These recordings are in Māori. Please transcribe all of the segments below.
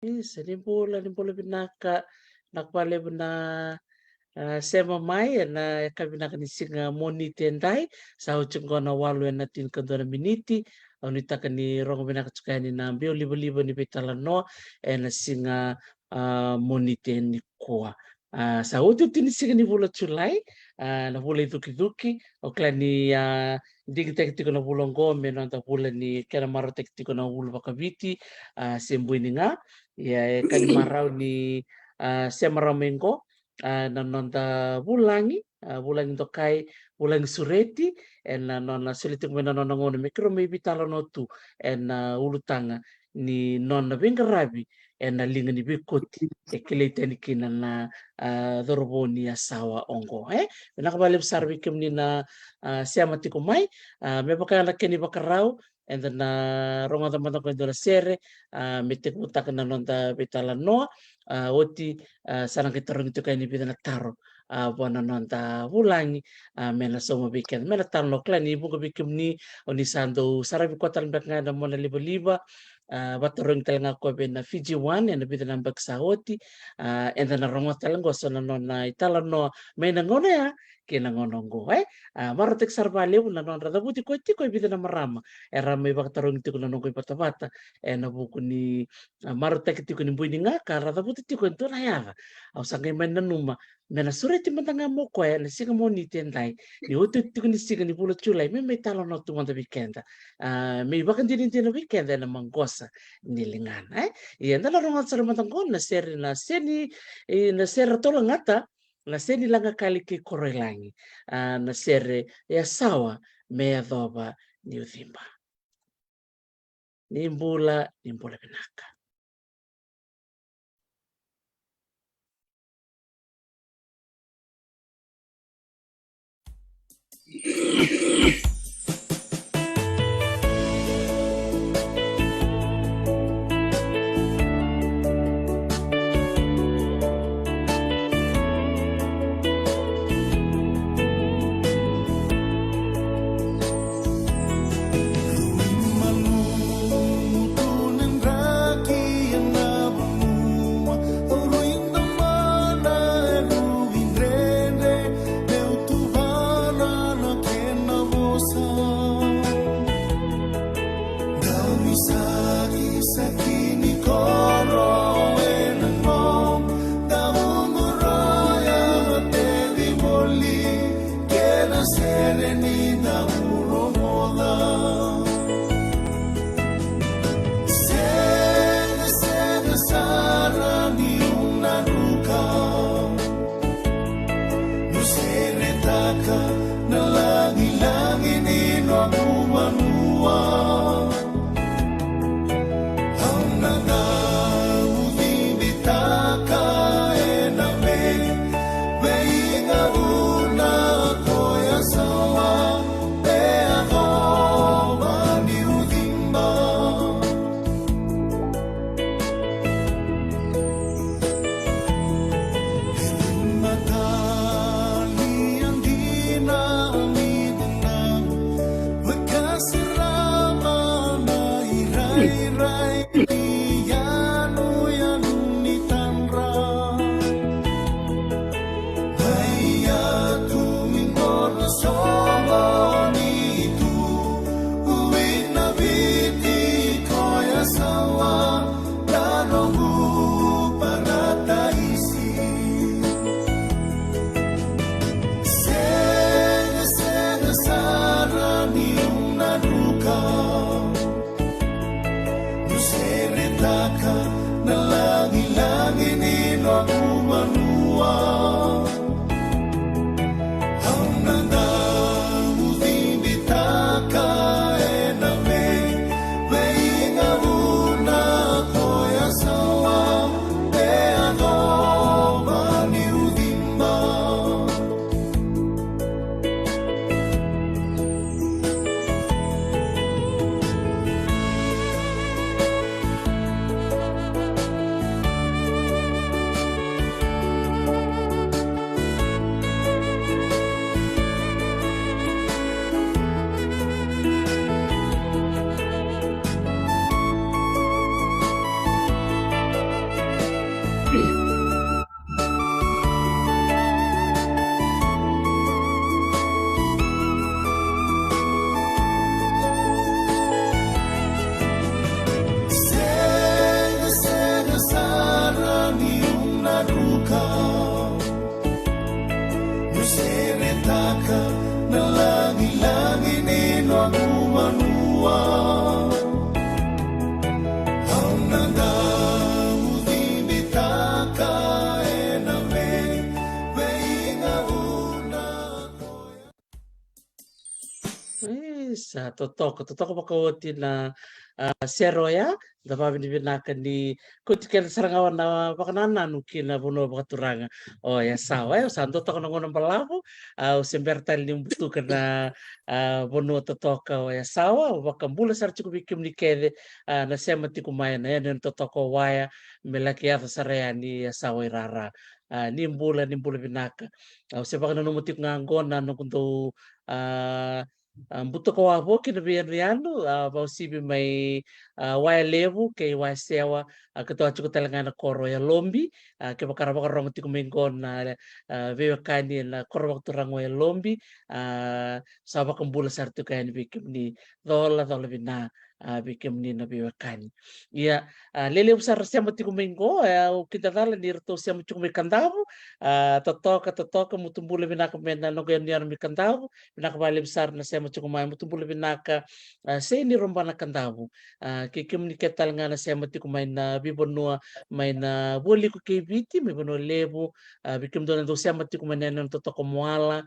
Isa ni mbola binaka nakpalebna sema mai na kabinaka nisigna monity andai sa hotsingona 8 na 12 minity au nitaka ni rongo binaka tsukani na mbeo liba-liba ni betalanoa nasigna monity ni koa. Sa hoty nisigna ni vola Julay na vola idokidoky okla ni ndingy tekitiko na vola ngome no anta vola ni kena maro tekitiko na olo vakavity semboinigna ya kani marau ni semaramengo nanonda vulangi tokai vulangi sureti nona sulitik me nanona ngone mikro me bitala no tu ulutanga ni nona vingarabi linga ni bikoti kilitani kina na doroboni asawa ongo nakabali besar bikim ni na siama tiko mai me bakala keni bakarau na ronga tamata ko dola sere metek butak na nonda betala noa oti sarang kita rong itu kaini bidana taro buana nonta vulangi mena somo bikin mena tano klan ibu ko bikim ni oni sando sarabi kotal bek ngada mona liba-liba batorong talenga ko bena Fiji One and bidana bek sahoti and na ronga talengo so na nona itala no mena ngone ya kina ngonongo marotek sarbale na non rada buti ko ti ko bidana marama era me baktarong ti ko na nongo bata-bata na buku ni marotek ti ko ni buini nga rada buti ti ko ento na ya au sangai mena numa mena sure ti mantanga mo ko na singa mo ni tendai ni utu ti ko ni singa ni bulo Julai me talo no tu manda weekend me bakan din tin weekend na manggosa nilingan iya na ronga sar mantango na seri na seni na sera tola ngata na seni langa kali ki koroilangi na sere ya sawa me adoba ni udhimba nimbula binaka. Kasi Isa, totoko pakauti na sero ya, da babi ni binakan di kutikan sarangawan na pakanana nukin na buno pakaturanga. Oh ya sawa ya, santo toko na ngunang palabu, sembertal ni butukan na buno totoka o ya sawa, wakambula sar cukup bikim ni kede na sema tiku maya na yan totoko waya melaki ata saraya ni ya sawa irara. Nimbula binaka. Sepak na numutik nganggon na nukunto buto ko abo kina biyano bausibi may waya levu kay waya sewa ketua cukup talangana koro ya lombi ke bakara bakara rong tiku minggon na vewa kani na koro waktu rang waya lombi saba kembula sartu kaya ni bikim ni dola bina bikim ni na vewa kani ya lele usar siamo tiku minggo kita tala ni rto siamo cukup kandavu totoka mutumbula bina kamena no kaya ni mi kandavu pinakabali besar na saya macam kumai mutu bulu binaka saya ni romba na kandabu kikim ni ketal nga na saya mati kumai na bibonua may na boli ko kibiti may bono lebu bikim do na do saya mati kumai na totoko muala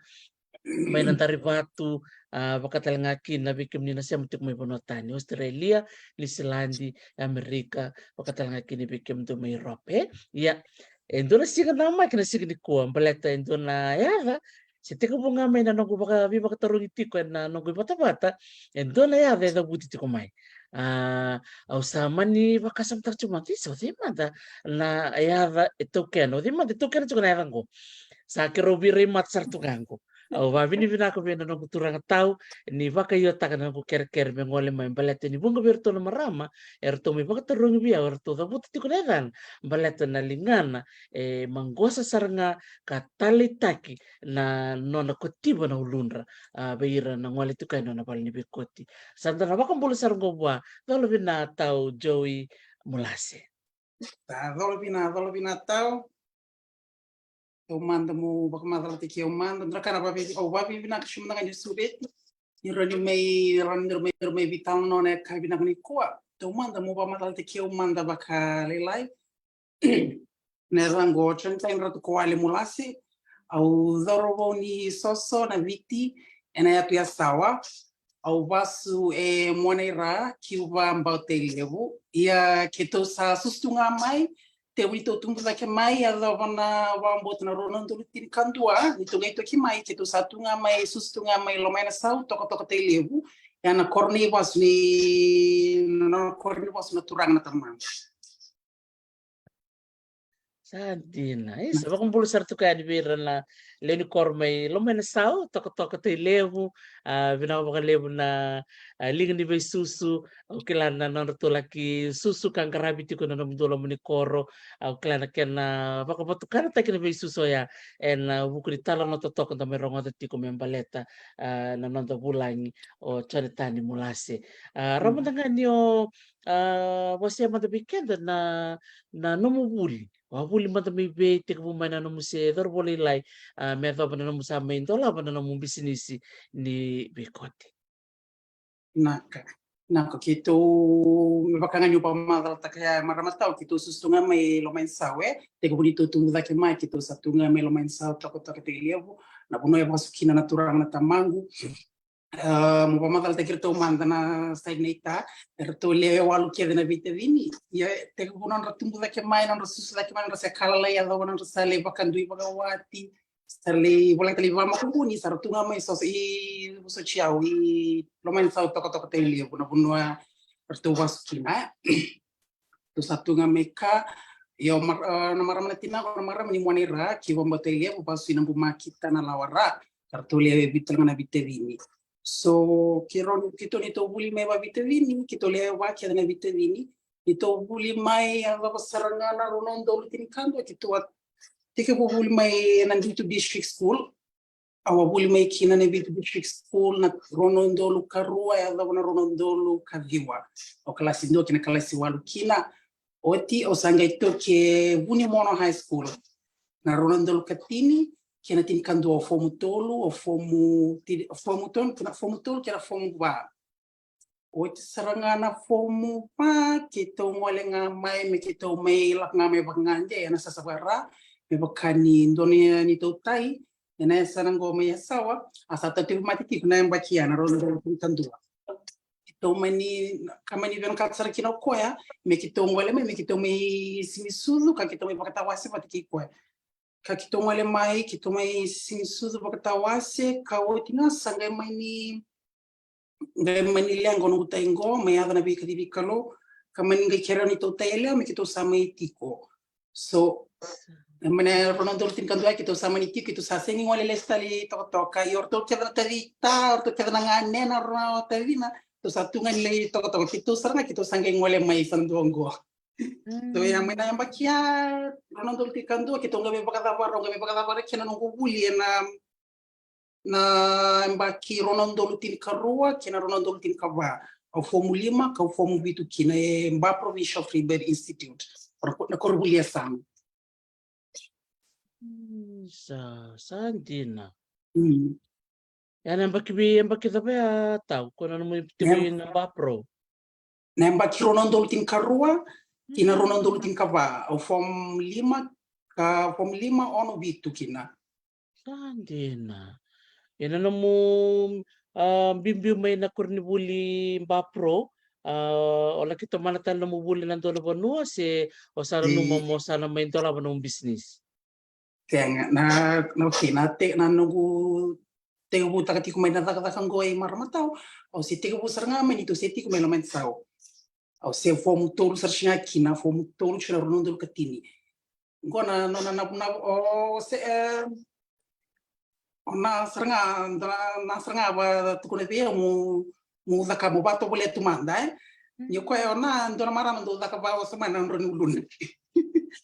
may nantari batu bakatal nga kin na bikim ni na saya mati kumai bono tani Australia, New Zealand, Amerika bakatal nga kin bikim do may Europe ya endo na siga nama kina siga ni kuam baleta endo na ya Sete ko bunga may nanong baka baka tarong itiko na nong bata-bata endo na ya da buti tiko mai. Au sama ni baka samtar cuma so di manda na ya itu keno di manda itu keno cuka na rango. Sa kerobi remat sartu gangko. Au va vini vina ko vina nong turang tau ni baka yo taka na ko ker mengole mai balete ni bunga berto na marama erto mi baka tarong bia erto da buti tiko na ran balete na lingana manggosa saranga katalitaki na nona kotiba na ulunra beira na ngwali tu kai nona pal ni bekoti santa na bakam bulu sarungo bua dolo bina tau Joey Mulase Tá, dolo bina tau. Eu mando mo baka madala tiki eu mando ndra kana babi au babi bina kishum na ngani subeti. Ni rani mai vital no ne kai bina ngani kuat. Eu mando mo baka madala tiki eu manda baka lelai. Ne rango chanta in ratu koale mulasi. Au dorobo ni soso na viti ena ya pia sawa. Au basu moneira ki uva mbau te levu. Ia ke tau sa sustunga mai. Te wito tumbu ke mai ala wana wambot na ronan tulu tin kantua ni tunga ito ki mai ke tu satunga mai sustunga mai lo mai na sau toko te levu ya na korni was ni na korni was na turang na tamang Santina, isa bakam bulu sartu kai di beira na leni kormai lo mena sau toko te levu bina baka levu na lingan di bei susu kilan na non laki susu kang karabi tiko na nom dolo meni koro kilan kena baka batukana ta kena bei susu ya en buku di tala no toko ta merongo ta tiko membaleta na non bulangi o charitani mulase romo tanga nio wasia mata bikenda na nomu buli wabuli mata mi be te ko mana no muse dor boli lai me to bana no musa main to la bana no mu bisnisi ni bekote naka kito baka nga pa madal ta kaya maramatao kito sustunga mai lo main sawe te ko bonito tungu da ke mai kito satunga mai lo main sawe toko te levo na buno ya basukina na turang na tamangu mo pamadal te kirto manda na stagnita erto le walu ke na vita vini ya te ko non ratumbu da ke mai non rasus da ke mai non se kala ya do non sale bakandui bagawati sale bola tali vama kubuni sartunga mai so i so ciao i lo mai sa toko te le buno buno erto basukina tu satunga meka yo na maramana tina ko maram ni monera ki bomba te le po pasu ina bumakita na lawara kartule bitel na vitevini. So kito nito buli mai ba vitevini kito le wa kia na vitevini nito buli mai ava sarangana ronon dolu tinikando kito at tike buli mai nandito district school awa buli mai kina na district school na ronon dolu karua ava na ronon dolu kaviwa o klasi ndo kina klasi walu kina oti o sanga ito ke buni mono high school na ronon dolu katini kena tin kandu o fomu tolu o fomu ton kena fomu tolu kena fomu ba o te sarangana fomu pa kito ngole nga mai me kito mai lak nga me bakanganje na sasabara me bakani indonia ni to tai ina sana ngoma ya sawa asata tu mati kuna mbakia na rondo tandua kito mani kama ni ben katsara kino koya me kito ngole me kito me simisuzu ka kito me pakatawase patiki koya ka kito ngole mai kito mai simisuzu pakatawase ka wotinga sanga mani ngai mani lengo no taingo me ada na bika dibikalo kamani ngai kera ni to taile me kito samai tiko so Mene Ronaldo tin kandua kito sama ni kito sa sengi ngole lestali toka yorto keda tadita orto keda ngane na ro tadina to satungan le toka kito sarna kito sangai ngole mai sanduongo to ya mena yang bakia Ronaldo tin kandua kito ngabe bakada baro kena nungu buli na mbaki Ronaldo tin karua kena Ronaldo tin kaba au fomu 5 ka fomu bitu kina mba provincial free bed institute na korbulia sam Sandina. Yan ang bakit ba ya tau kung ano mo tibuin ng bapro. Na mbaki Ronaldo tin karua kina Ronaldo tin kaba au form 5 ka form 5 ono bitu kina Sandina. Yan ano mo bimbi may na kurnibuli bapro. Ola kita manatan na mubuli ng dola banua si o sana mo sana may dola banung business. Kaya na kinate na nungu tega buta kati kumay na takang goy marmataw o si tega busar nga man ito si ti kumay naman sao o si form tolu sar siya kina form tolu siya Ronaldo katini ngo na o se na saranga ba tukune dia mu daka mo bato boleh tu manda yo ko na ndona mara ndo daka ba o semana ndoni ulun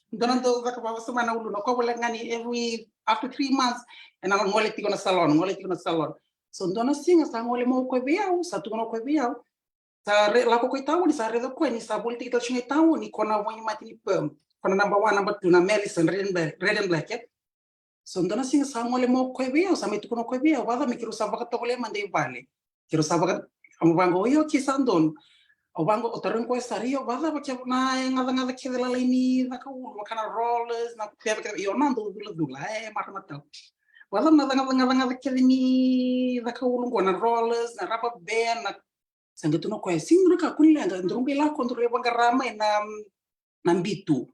ndona ndo daka ba o semana ulun ko boleh ngani every after 3 months and I'm ngole tiko na salon so ndona singa sa ngole mo ko biao sa tu no ko biao sa re la ko tawo ni sa re do ko ni sa boleh tiko chinga tawo ni kona wani mati ni pem kona number 1 number 2 na Melison red and black so ndona singa sa ngole mo ko biao sa mitu no ko biao wala mi kiro sa baka to boleh mande vale kiro sa baka amubango yo kisandon Obango otarun ko sario bada bakia na ngada ke la ini na ka kana rollers na pia yo nando dula mata wala ngada ke ni na ka na rollers na rapa band na sangetu no ko singro ka kunle ndrumbe la kontrole bangarama na mbitu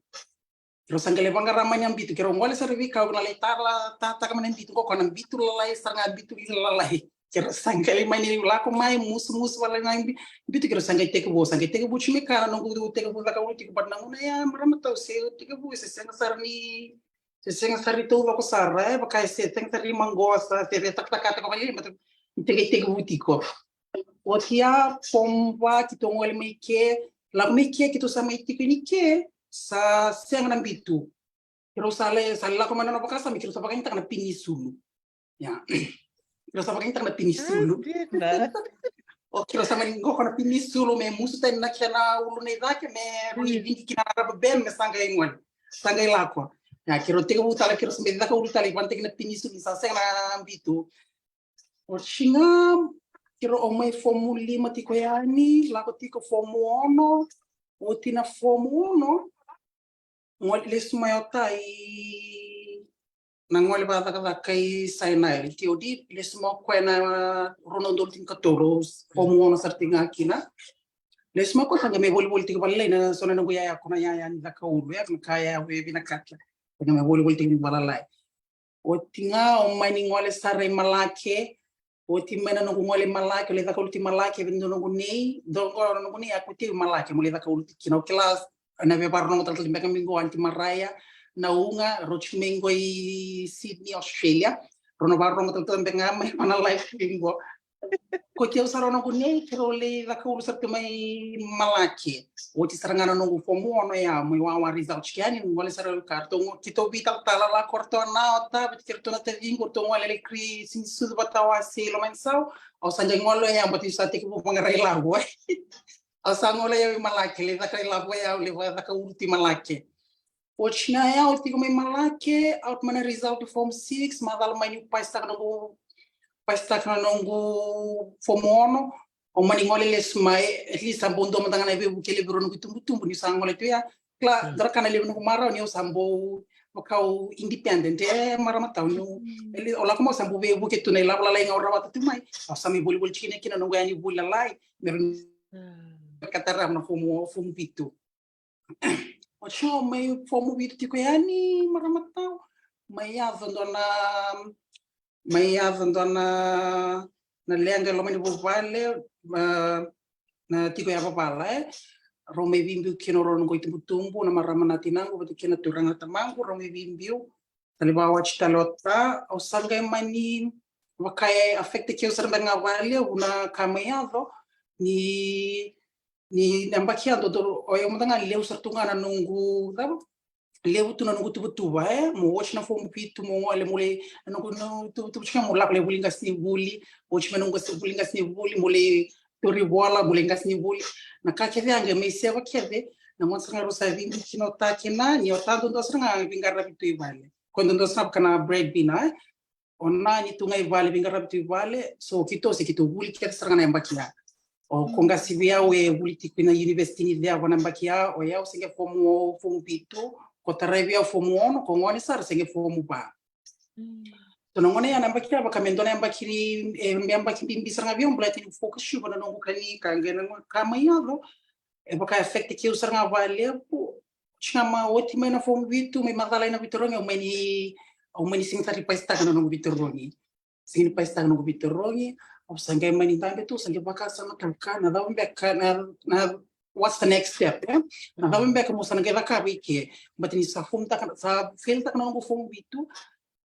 kero sangale bangarama na mbitu kero ngole servi ka na letarla tata ka mbitu ko na mbitu la sanga mbitu la kero sangale mani la ko mai mus wala na bitu kero sangale teke bo chime kana no gudu teke bo la ka uti ko patna una ya maramata se teke bo se sanga sarni to ko sarra ba kai se teke sarni mangosa se tak ko bali teke uti ko otia pomba ki to ngol meke la meke ki to sama itike ni ke sa sanga bitu kero sale la ko mana no pakasa mi kero sa pakai tak na pinisulu ya kiro sama kita na pinisulu. O kiro sama ningo ko na pinisulu me musta na kena ulu ne dake me runi vingi kina raba ben me sanga ingwan. Sanga ilako. Ya kiro tega utala kiro sama daka ulu tali pante kina pinisulu sa na bitu. O shinga kiro o mai fomu 5 tiko yani, lako tiko fomu 1, o tina fomu 1. Ngol lesu mayotai nangole ba kai saina tiodi le smo ko na Ronaldo tin katoros fomu ona sartinga kina le smo ko tanga me bol tin balle na sona no ya ko na ya ni da ka ulu ya kaya we bina katla tanga me bol tin balala o tinga o mani ngole sare malake o timena no ngole malake le da ka ulti malake vindo no ni dongo no ni akuti malake mo le da ka ulti kina o class na be barno mo tratle mbeka mingo anti maraya na unga rochmengo i Sydney Australia rono barro mo tanto benga mai mana live bingo ko ke usara no kune kero le da ko usar mai malaki o ti sarangana no fomo no ya mo wa result kiani ngole sara karton kito vital tala la cortona ota bitirto na te vingo to ngole le kri sin sus batawa se lo mensao o sanja ngolo ya mbati sa te ko mangarai la boy o sangole ya malaki le da kai la boy ya le da ka ulti malaki Ochina ya ulti ko may malaki out mana result form 6 madal may paista ka nungu form 1 o mani ngole les mai at least sambo ndo matanga na be bukele biro no tumbu ni sangole tu ya kla dara kana le no mara ni o sambo kau independent maramatau no ele ola como sambu be buke tu nei lava lai ngora watu mai sami buli chine kina no gani buli lai meron kataram na fomu pitu o show mai fomu pitu tiko yani maramatau mai avandona na lenga lo mani vale na tiko ya papala Rome bimbiu kino ron ko tumbu na maramana tinango bati kina turanga tamango Rome bimbiu talibawa chitalota o sanga mani wakaya affecte que usar nga vale una caminhado ni nambakiando do o eu mudanga leu sartunga na nungu tá leu tu na nungu tu mo watch na fomu pitu mo ole mole nungu no tu chika mo lakle bulinga sni buli watch menungu bulinga sni buli mole tori bola bulinga sni buli na kakeve ange me seva keve na monsanga rosa vingi kino takina ni otando ndo sanga vingarra pitu ivale quando ndo sab kana bread bina ona ni tunga ivale vingarra pitu ivale so kito se kito buli kere sanga na mbakia o konga sivia we buli tikina university ni dia wana mbakia o ya singe fomu pitu ko tarevia fomu ono ko ngone sar singe fomu ba to ngone ya mbakia bakamendo na mbakiri mbakiri bisanga avião blati focus shuba na nongo kani kangena kama yalo e baka effect que usar nga vale po chama ótima na fomu pitu me magala na bitorongi o meni sing tari paista na nongo bitorongi sing paista na nongo bitorongi o sangai mani tambe tu sangai baka sama kanka na dawo mbeka na what's the next step na dawo mbeka mo sangai baka wiki but ni sa fumta sa filta na nongo fomu pitu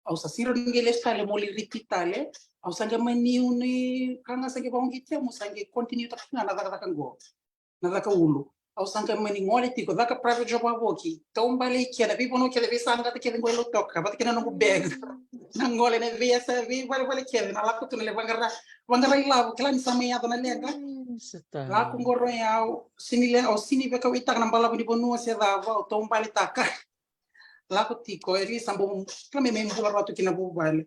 au sa siro ngele stale moli ripitale au sangai mani uni kanga sangai bangitia mo sangai continue ta na daga kango na daga ulu au sangai mani ngole tiko daga private job aboki tombale kia na bibo no kia de sanga te kia ngolo toka bat kia no bag na ngole ne via sa vi vale kia na la kutu le bangara ila klan sama ya na lenga la ku ngoro ya sinile au sini beka wita na bala ni bonu se dava au tombale taka la ku tiko eri sambo klame me mbula ratu kina bu vale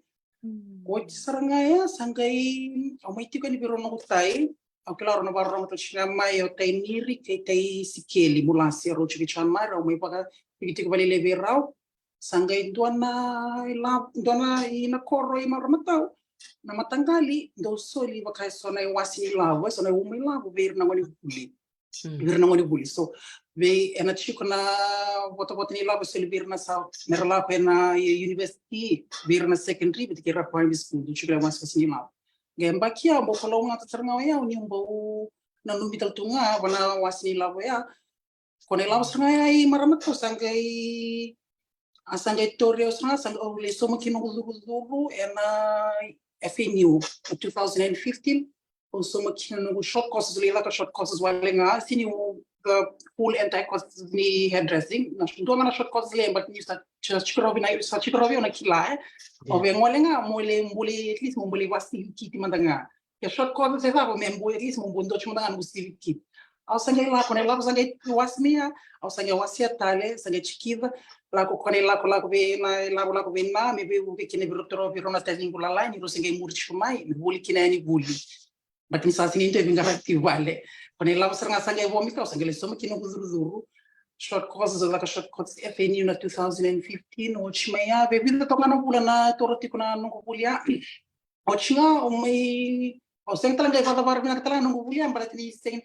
o saranga ya sangai au mai tiko ni biro no tai au claro no barro no china mai o tai niri ke tai sikeli mulasi ro chiki chan mai ro mai paga tiko vale le virau sangai dona ina korro i maramatau na matanggali do soli bakai sona wasi lavo sona umi lavo ver na ngoni buli so ve ena chiko na bota ni lavo soli ver na sa merla pena university ver na secondary bitki ra primary school do chiko mas fasini lavo gemba kia bo kolonga tsarnga ya uni mbo na numbital tunga wana wasi lavo ya kone lavo sanga ya i maramatau sangai asangai torio sanga sanga ole somo kino gulu ena FNU 2015 also making short courses like short courses while nga sini the full anti courses ni hairdressing na ndo na short courses le but ni sa chikrovi na kila ove ngolenga mole mbuli at least mbuli wasi kiti mandanga ya short courses se sabe mbuli at least mbundo chumanga ngusi kiti au sange la kone la sange wasmia au sange wasia tale sange chikiva la kone la be na me be kine birotoro birona tazingula la ni rosinge murchumai buli kina ni buli but ni sasi ni vinga vale kone la sanga sange vomita sange le somo kino guzuru short courses like a short course FNU na 2015 o chimaya be vida tonga no bula na toroti kuna no bulia o chinga o mai o sentang ga vada bar na tala no bulia barat ni sing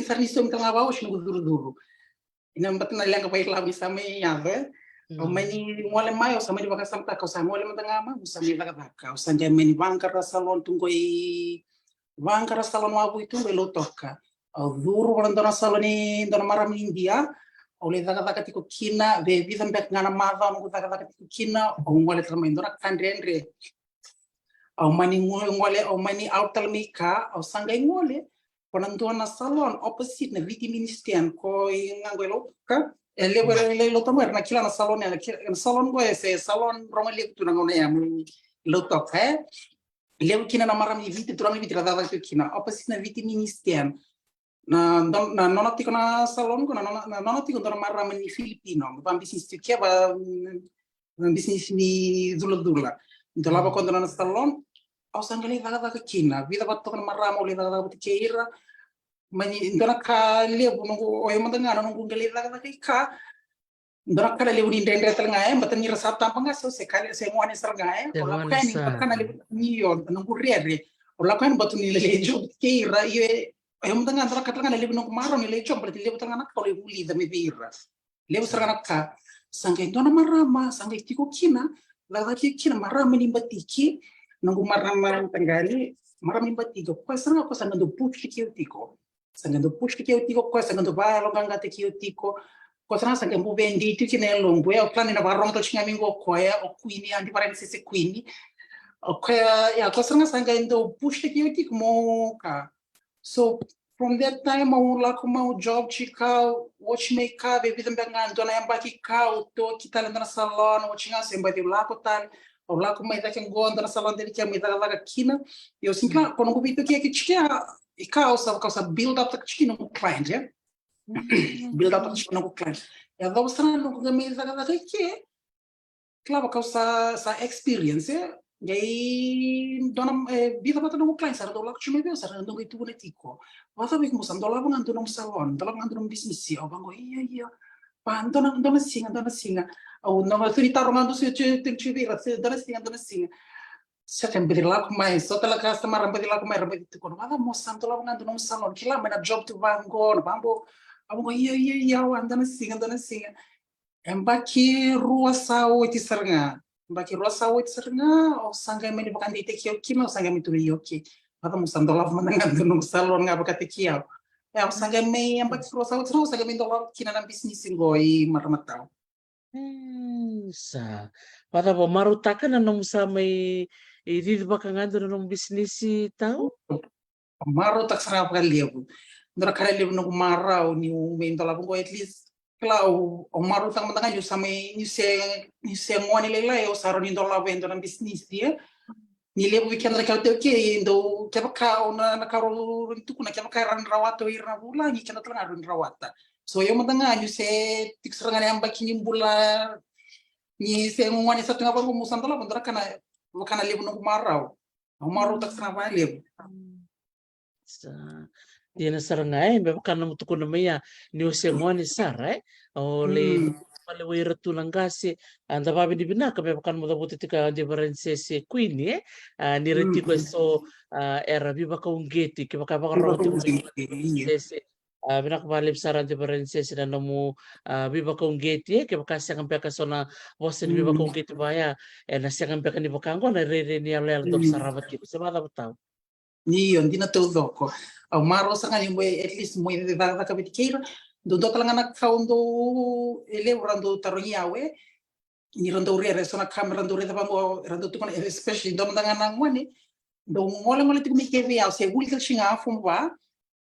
sarni som tanga ba o shino guzuru ina mbatna lenga pai la bisa me ya o mani mole mai o samedi baka samta ko sa mole mtanga ma usami la ka o sanje meni bankara salon tungoi bankara salon wa bu itu belo toka o duru bandona saloni dona maram India o le daga tiko kina be vida mbek ngana mava mo daga tiko kina o mole trama indora kandrendre o mani outal mika o sanga ngole ponandona salon opposite na viti ministerian ko ngangelo ka ele lo tomer na kila na salon go ese salon romali tu na ngone ya lo toka ele kina na maram viti tu na viti radava kina opposite na viti ministerian na nona tiko na salon ko na nona tiko na maram ni filipino ba business tu ke ba business ni dula então lá quando na salon au sangale daga kina vida batok na maram ole daga keira mani ndona ka lebu no o yamanda ngana no ngale daga ka Ndora kala le unin dendre telnga mbatan ni resap tampang aso se kali se ngwane serga ola Jangan kani sa. bakana le niyon nungu rere ola kani batu ni le jo keira ye mutanga ndora katanga le nungu maro ni le jo berarti le butanga nak kau le uli da me vira le serga nak ka sangke ndona marama sangke tiko kina la kina marama ni batiki nungu marama tanggali marama ni batiko kwa serga ko sanga do push tiko sanga do push tiko kwa sanga do ba lo ganga tiko cosa che un po' venditi che nel lungo e ho plani na barong to chinga mingo koya o quindi anti parenti se quindi o koya ya cosa nga sanga indo push ke yoti mo ka so from that time I la como job chica watchmaker be bidan bangan to na yamba ki ka to kita na salon o chinga semba di la ko tal o la como ida ken go na salon de que me da la kina eu simpla quando go bito que chica e causa build up the chicken no client yeah build up the no client ya da usana no ga me da que claro causa experience gay dona vida bata no client sara do la que me veo sara no gitu politico vada be como sando la bangando no salon da la bangando no business o bango iya pa dona singa o no ma frita romando se te vira se dona singa se tem pedir lá com mais só tela casa mar pedir lá com mais repete com vada mo santo la bangando no salon que lá me na job to bango bango bango iya andana singa Embaki rua sao iti seranga. Embaki rua sao iti seranga. O sangga meni bukan di teki oki o sangga mitu yoki. Mata musandola manangan dunung salon nga baka teki au. Ya o sangga mei embaki rua sao iti seranga. O sangga meni dolar kina na bisnis ngoi maramatau. Sa. Para po marutakan anong sa may ididi ba kang ando ng business tao? Maro tak sarap kali aku. Ndora kare libu nung marau ni umen dolar ko at least Claro, o maru tang matanga ju samay ni se ngoni lela eu saro ni dola vendo na business dia ni lebu weekend ra kaute ke indo ke ka na karo itu kuna ke ka ran rawato irna bula ni kana tanga ran rawata so eu matanga ju se tiksranga ne ambaki ni bula ni se ngoni sa tanga bangu musan dola bondra kana lebu no marau o maru tak sana ba lebu Sa. Di na sarangay, kan mo to kuno maya ni usengoni saray. O le palewira tulang kasi anda babi di binaka be kan mo dabuti tika difference se queen ni reti ko so era biba ka ungeti ke baka baka Iba rawti ko ko iya se binak balib saran difference se na mo biba ka ungeti ke baka sa kampe ka so na wasen biba ka ungeti baya na sa kampe ka ni baka ngo na re ni alel dop sarabat ki sa bata bataw. Niyon, di na tudo ko. Ang maro sa kanya mo at least mo yung dada ka bitikira. Doon talaga nagkaundo ele rando taronyawe. Ni rando rere so na kamera rando rere bango rando tukon especially dom dangan nang wani. Do ngole tik mi kevi au se wulta chinga fum ba.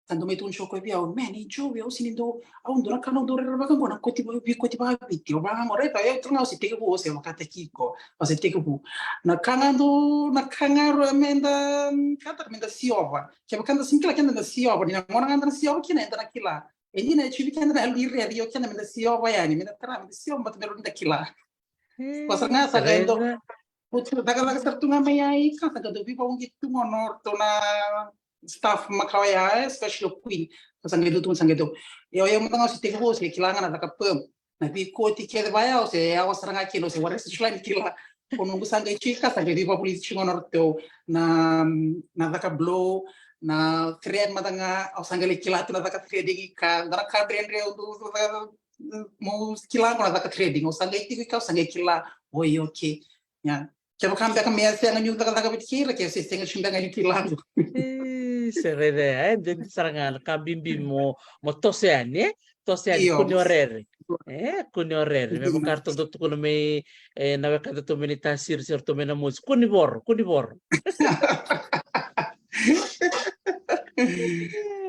Tando may tun shoko bi au man ijo bi au sinindo au ndo na kano do rere baga ngona koti ba biti o ba ngore ta eu tunga o se teke bu o se makata kiko o se teke bu na kangaro emenda kata emenda siova que bakanda simkila kenda na siova ni ngona nganda siova kina enda na kila endi na chibi kenda na lire rio kenda emenda siova yani emenda tra emenda siova bat meron da kila pasar nga sa gendo Sarena. putu daga sartunga may ai kata gado bi pa ungi tungonor to na staff makawaya especially queen sangedo tu sangedo eu mutanga si teke se kilanga na kapem na bi ko ti ke baya o se awas ranga kilo se wares shlani kila kono sanga chika sanga di pa polisi ngono to na daka blow na thread matanga o sanga le kila tu na daka threading ka dara ka brendre o mo kila ngona daka threading o sanga ti ka sanga kila oi okay ya Kaya kami akan meyasa ang yung tagal-tagal kira kaya si tinggal siya ngayon kila. Serene, dentro sarangan kabimbi mo toseani, toseani Iyo. kunyorere. Kunyorere. Me karton to kuno me na weka to menita sir to mena mus kunibor.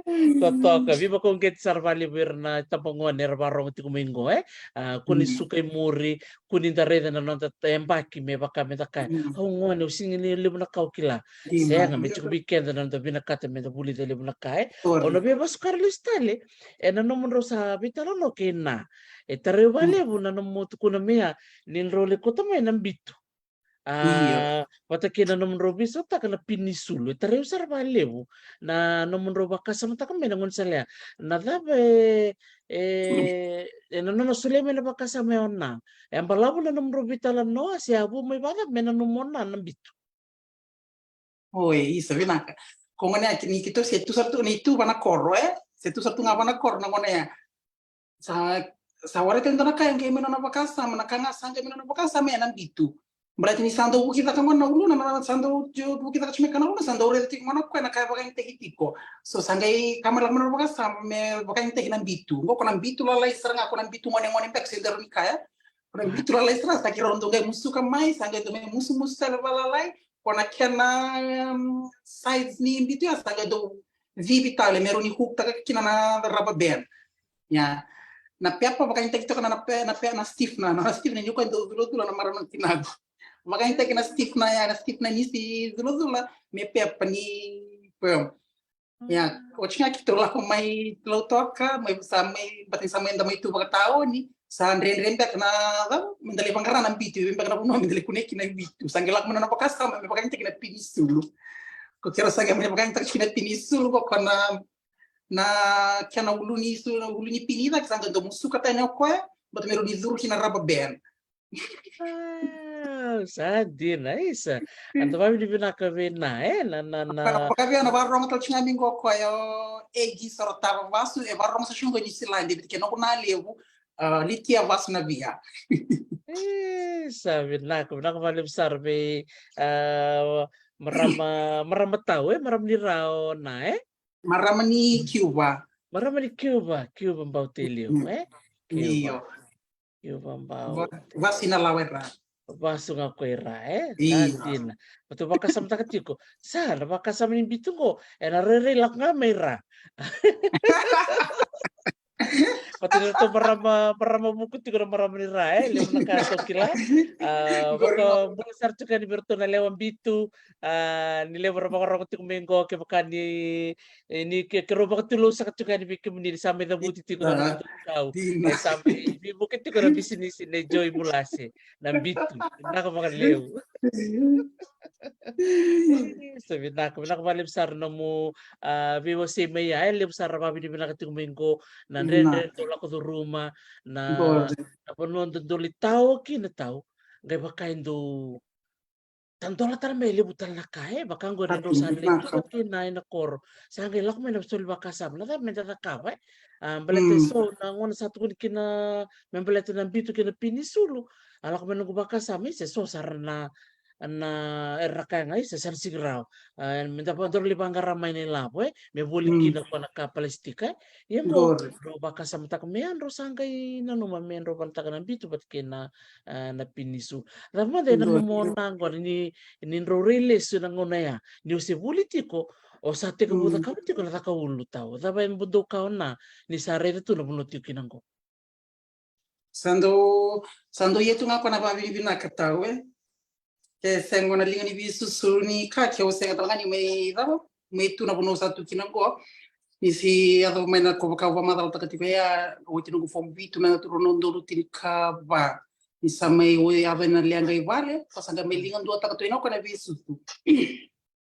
Totoka, viva kung get sarvali na tapangon nerbarong ti kumingo kuni sukay muri kuni dareda na nonta tembaki me baka me taka ngone usingin ni libu na kaukila saya nga me chuku weekend na nonta binakata me buli de libu na kai ono be bas karlo stale na nomon rosa bitalo no kena tarevale bu na nomo tukuna mea nin role ko tamay nambitu Iyo. Watakina naman robi so takana pinisulu tareu sar balevu na naman roba kasama takame nangon salya na dabe no sule me na bakasama yonna yang balabu na naman robi talan no si abu may bada me na numona nambitu. Oi, isso, vinaka. Kung ano ni kito si tu sartu ni tu bana korro se tu sartu ngabana korro na ngone ya. Sa wara tendo na kaya ngai mena na bakasa mana kanga sanga mena na bakasa me nan bitu. Berarti ni sando buki kita kan na ulu na sando jo buki kita chime kana ulu sando ore tik mana ko na kaya bagai teki tiko. So sangai kamar lang mana bakasa me bagai teki nan bitu. Ngo ko nan bitu la lai serang ako nan bitu ngone pek sender ni kaya. Ko nan bitu la lai serang ta kira rondo ngai musu ka mai sangai do me musu sel balalai. Kona kena size ni bitu ya sangai do vi vitale meroni hook ta kina na rubber band. Ya. Na pepa baka inte kita kana na pe na stiff na nyuko ndo dulu na marano tinago baka inte kina stiff na ni si dulu me pepa ni pem ya ochinga kita lah ko mai lo toka mai samai batin samai ndamai tu baka tao ni sa ren na mendali pangkara na bitu baka na puno mendali kuneki na bitu sangelak mena na pakasa me baka inte kina pinisulu ko kira sange me baka inte kina pinisulu ko kana na kena uluni pinida kisanga do musuka tanya ko but mero ni zuru kina rubber band Sadir na isa. Anto mami di pinakavena na pakavia na barong tal chinga mingo ko yo egi sorotava vasu e barong sa shungo ni silande bitke no kuna levu litia vasu na via sabi na ko nakamalim sarbe marama tao maram ni rao na maramani Cuba marama ni Cuba mbautilio niyo Cuba mbau vasina lawera Baso nga kwera Iya. nadin. Betul baka sama takatiko. Sana baka sama ni bitungo. Narerelak nga mayra. Pati na ito marama bukot ko na marama ni Rae. Lewa na kaso kila. Baka bulasar tuka ni Berto na lewang bitu. Nilewa na baka rakot ko mengo. Kaya baka ni kero baka tulo sa katuka ni Bikim ni sampai na buti tiko na tao. Sampai bukit tiko na bisinisi na Joy Mulase. Na bitu. Naka baka lewa. Sabi na ako malim sar na mo vivo si Maya lewa sar rabi di pinakating mengo. Na render tolak ko do ruma na napunuan do dolitaw kinataw ngay bakain do tantola tal may libutan na kay bakang go rendo sa lito kinay na kor sa ngay lak may napsul bakasam na may tatakaway balete so na ngona sa tukod kina may balete ng bito kina pinisulo alak may nagubakasam isa so sar na erraka ngai sa san sigraw minta pa dor libang garamay nila po may buling kina ko nakapalistika yan go ro baka sa mata mean ro sangay nanuma mean ro banta ka bitu bat kina na pinisu rama de na momona ngo ni ro release na ngona ya ni se politiko o sa te ko buta ka tiko na ka ulu tao daba en budo ka na ni sare tu na bunuti kinango sando yetu ngapa na babi bina katawe ke sengo na linga ni bisu suni ka ke o senga talanga ni me tu na bono satu kinango ni si ado me na ko ka wa madal ta katibe ya o tinu ko fom bitu na tu no ndo tin ka ba ni samai o ya na lianga i vale pasanga me linga ndo ta to ino ko na bisu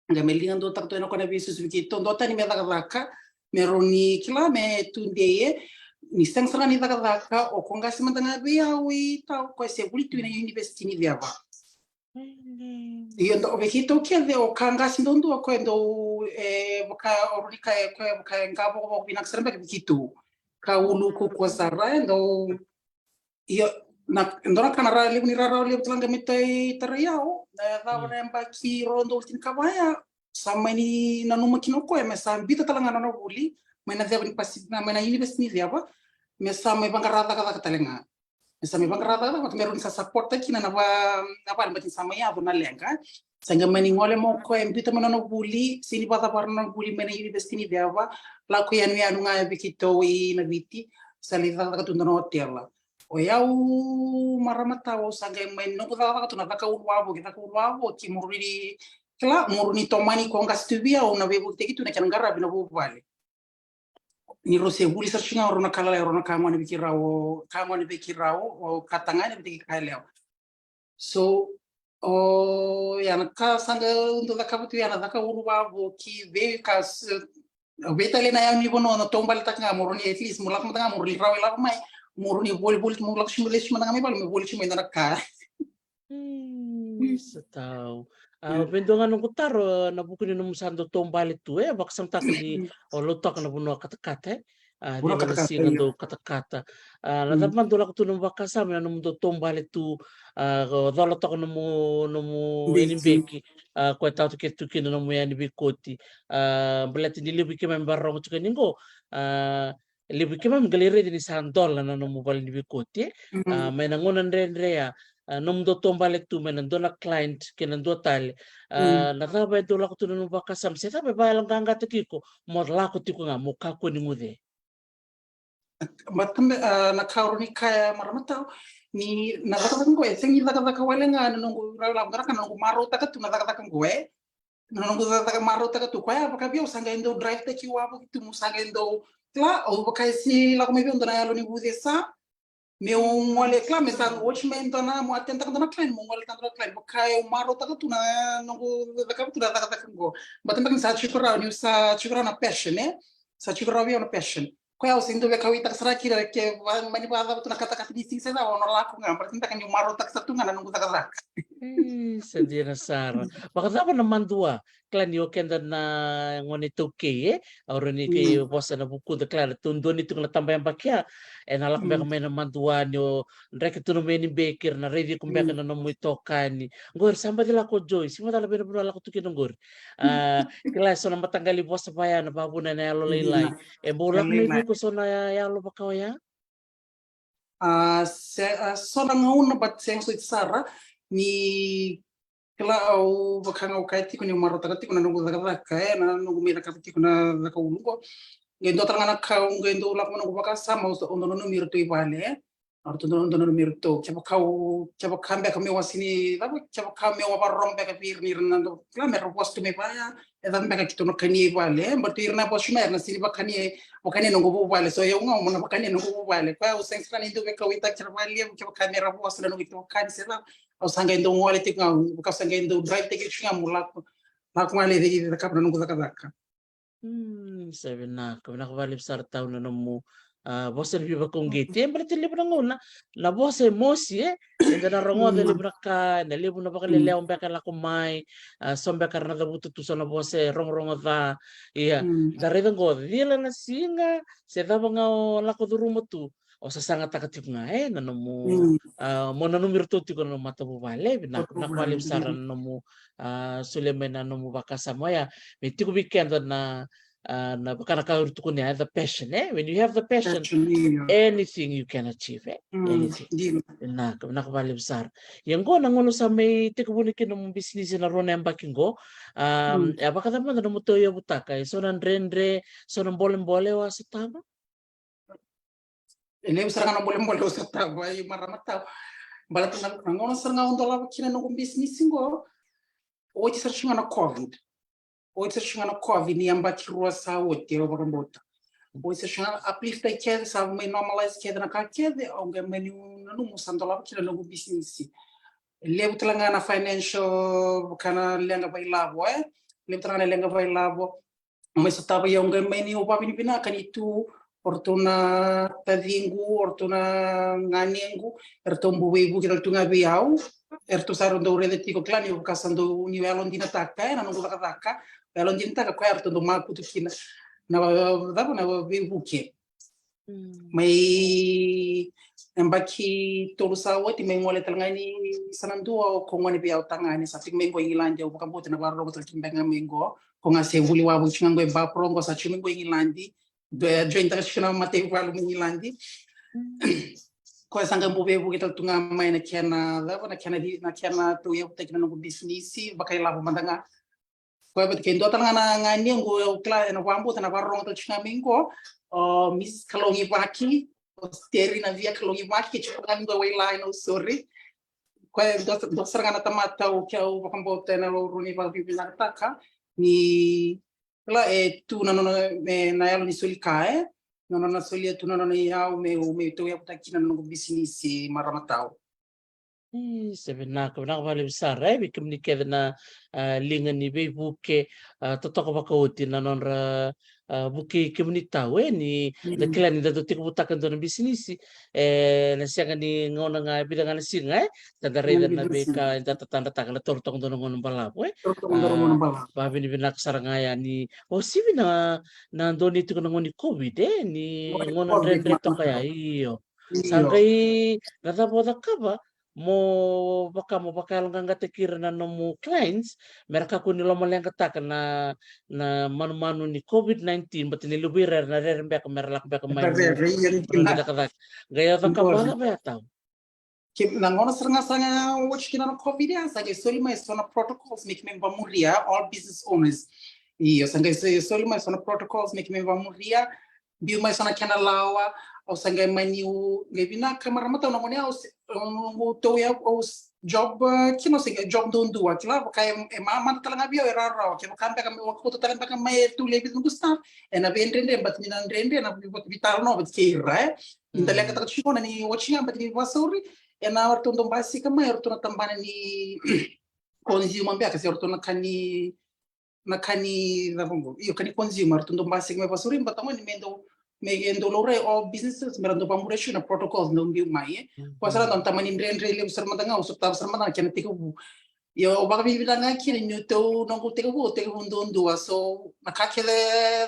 nga me linga ndo ta to ino ko na bisu ki to ndo ta ni me da ka me roni kila me tu ndeye ni sang sanga ni da ka o konga si mantanga bia wi ta ko se bulitu na university ni dia ba Io ndo vekito kiende o kanga sindondu ko ndo boka orika ko boka ngabo ko binak serembe vekito ka ulu ko sara ndo io ndo na kana ra libni ra li tlanga mitai tarayao da wana ki rondo ultin kabaya sama ni nanuma kinoko me sambita talanga no buli mena dia ni pasi na mena university dia ba me sama bangarata ka talenga Sami bangrata ko meron sa support kina na apa batin sama ya na lenga sanga mani ngole mo ko embita mo no buli sini pata par no buli mena university ni deva la ko yan ya nga bikito i na biti salita ka tunda no hotel o ya maramata o sanga men no ka tunda ka ulwabo kita ka ulwabo ki muridi kla muruni tomani ko ngastubia o na bebu te kitu na kan garra bina bo vale ni rose buli sa chinga rona kala rona kama ni bikirao o katanga ni bikika leo so Oh, yana ka sanga untuk zaka tu yana zaka uruba bo ki be kas beta le na ya mi bono no tombal tak nga moroni at least mulak mo nga morli raw la mai moroni bol mulak shimule shimana nga mi bal mi bol shimena na ka. Sa tahu. Bendongan nung kutaro na buku ni nung sando tombali tu baksam tak ni lotak na buno kata-kata. Di Bura mana kata-kata singa ya. do kata-kata. Na dapat tulak tu nung bakasam na nung do tombali tu dolo tak nung ini Beti. beki. Kau tahu tu ketu kina nung yani bikoti. Berarti ni lebih kemam barang tu keningo. Lebih kemam galire di sandol na nung mobile ni bikoti. May nangunan rendre ya. Num do tombalik tu menan do na client kenan do tal na taba do la kutu no bakasam se taba ba lang ganga tikiko mo la ko tiko nga mo ka ko ni mude Matam na kauruni kaya maramata ni na zaka zaka gue sengi zaka zaka wale nga nungu raw gara kan nungu maro taka tu na zaka zaka gue nungu zaka maro taka tu kaya baka bio sanga endo drive te ki wabu tu musanga endo kla o baka si la ko me bio ndana yalo ni bude sa meu ngole kla me sang watchman tana mo atenta kana client mo ngole tanda client baka yo maro taka tu na nungu zaka tu na zaka zaka go batam bakin sa chikura ni sa chikura na passion sa chikura bio na passion Kaya o sinto be kawita sara kira ke mani ba tu na kata kata di sing sa ono la ko ngam bertinta kan yung maro tak satu ngana nunggu tak Sadia na Sara. Baka tama naman dua. Klan yo kenda na ngoni toke Auro ni kay bosa na buku da klan tundo ni tung natambayan bakya. Nalak ba kamay naman dua nyo. Rek ito naman ni Baker na ready kung baka na namoy tokan ni. Ngor, samba dila ko Joy. Sima tala binabunala ko tukin ngor. Kila so na matanggali bosa pa yan. Nababu na yalo laylay. Bulak may biko so na yalo bakaw ya. Sona ngauna bat seng so sara ni kala au bakanga o kaiti kun yung maro tagati kun nunggu tak kaya na nunggu mira kati kun na ka ulugo ngendo tarangana ka ngendo lak nunggu baka sama usto ondo no miro tu ibale arto ondo no miro tu chapa kambe kami wasini labu chapa kami wa barrom be ka pir ni nando kala mer posto me baya edan be ka kito no kani ibale mbatu irna posto mer na sini bakani bakani nunggu bu ibale so yo ngom na bakani nunggu bu ibale pa useng sran indo be ka wita chapa liam chapa kamera posto na nunggu to kan sera au sanga indo ngole tik ngau buka sanga indo drive tik chinga mulak lak ngale de kap na nunggu zakazaka Sabi na, kung nakabalib sa tao na namo, bosan biba kong giti, berarti libo na nguna, na bosa emosi enda na rongo da libo na ka, na libo na baka leleong baka la kumay, sombe ka na dabuto tu sa na bosa, rong da, iya, dari tanggo, dila na singa, sa taba nga lako durumo tu, o sa sanga takatip nga na namo, mo na numero tu ko na mata bubale, nakwalib sa ran namo, sulemen na namo baka sa moya, may tiko weekend na na nakakaroon niya the passion when you have the passion anything you can achieve anything na nakabalib sar yang go nangulo sa may tikubunikin ng business na ron ang baking go baka naman na mo toyo butaka so nan rendre so nan bolem-bole wa sa tama ele saranga no bolem sa tabo ay maramata balat nang ngono saranga on dola kina no business ngo o ti sarchinga na covid o ti sarchinga na covid ni amba kirua sa o ti ro barambota o ti sarchinga uplift ai ke sa mai normalize ke na ka ke de o ga menu no musandola kina no business lebu talanga na financial kana lenga vai labo lebu talanga lenga vai labo mas tava yung menu pa pinipina kanitu ortuna tadingu ortuna nganengu ertombu webu kita tunga biau erto saro do rede tiko klani o kasando nivelon dina taka na nungu taka velon dina taka kwa erto do maku tu kina na dabo na webu ke mai embaki tolu sawo ti mengole talangani sanandu o kongone biau tangani satik mengo ingilande o bukan bote na baro ko talkimbenga mengo ko nga se wuli wabu chingango e ba prongo sa chimengo ingilandi jo international mate walu ingilandi ko sanga mbobe bu kita tunga mai na kena la na kena di na kena to yo tekna no business bakai labu mandanga ko bet kendo talangana ngani ngo kla na wambo na baro ko chingamingo mis kalongi baki teri na via kalongi baki chupa ngo wai line no sorry ko do saranga tamata o kau bakambote na runi ba bibina taka ni la tu na na yalo ni solikae na solia tu na ya me to ya takina no business maramatao Sebenarnya paling besar bikin menikah na lingan ni be buke totok bakauti na nonra buke komunita we ni dakilan ni datu tik butakan to na bisnis na siya ni ngona nga bidang na singa tadare na be ka inta tanda takala tortong to ngon balap we babi ni binak sarangaya ni sibi na doni to ngoni covid ni ngona rendre to kaya iyo sangkai natapoda ka ba mo bakal nga tekirana no mo clients mereka kuni lo maleng kata na manu-manu ni COVID-19 bat ni lubirer na rembe ka merlak be ka may mo kita kata gaya ta ka ba ba taw Nangona seranga watch kina no COVID ya sanga soli mais sona protocols make me vamuria all business owners iyo sanga soli mais sona protocols make me vamuria biu mais sona kana lawa o sanga maniu ngebina kamera mata no monia o to ya o job kino sanga job don do aquela kaya mama tala ngabio era ra que kan ka o ko tala ka mai tu lebis no gusta e na vendrende bat ni na rende na vital no bat ke ra indale ka ta chiko na ni watching bat ni wasuri na orto ndo basi kama orto na tambana ni consumer mbia kasi orto na kani na bongo iyo kani consumer orto ndo basi kama basuri mbatamo ni mendo lore o businesses merando pamureshu na protocols ndo mbiu mai pasara ndo tamani ndrendre le usarma danga usupta usarma danga kena tiku yo baga bibida nga kini nyuto nongo tiku ndo so nakakele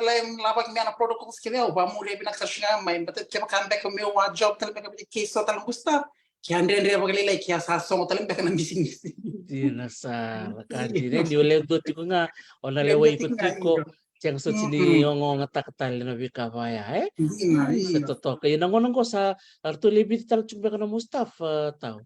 le laba kimi na protocols kile o pamure bina kashinga mai mbatet kema kamba kama wa job tal beka case so tal gusta que Andre Bagalila que a sação talim beka na business. nasa kanti ni ole do tiko nga ona lewa ikutiko yang so sini ongo ngata katal na bika baya sa toto kay nangon ko sa arto libit tal chukbe kana Mustafa taw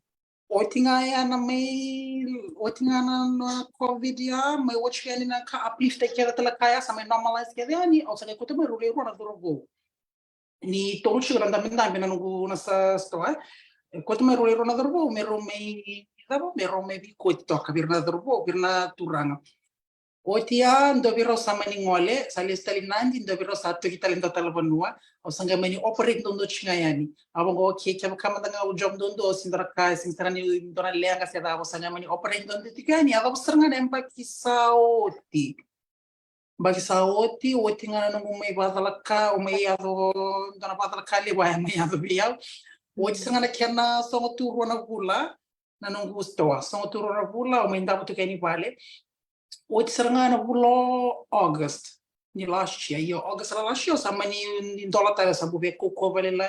Otinga ya na may otinga na COVID ya may watch yani na ka uplift kaya tala kaya sa may normalize kaya ni o sa ko to may rulero na dorogo ni tolu siguranda minda nungu nasa stoa quanto me rolero na dorbo me rome vi coito kabirna dorbo birna turanga otia ndo biro sama ni ngole sali stali nandi ndo biro satu kita lenda talabanua o sanga meni operate ndo chinga yani abongo ke ke kama danga o job ndo sindra ka sintrani ndona lenga se da o sanga meni operate ndo tikani aba sanga nemba kisaoti bagi saoti otinga nungu mai badalaka o mai ado ndona badalaka le wa mai ado biya hoje sangana kena songo turu na bula na nong gusto songo turu na bula o mainda butu keni vale hoje sangana bulo August ni last year yo August last year sama ni dola ta sa bube ko vale la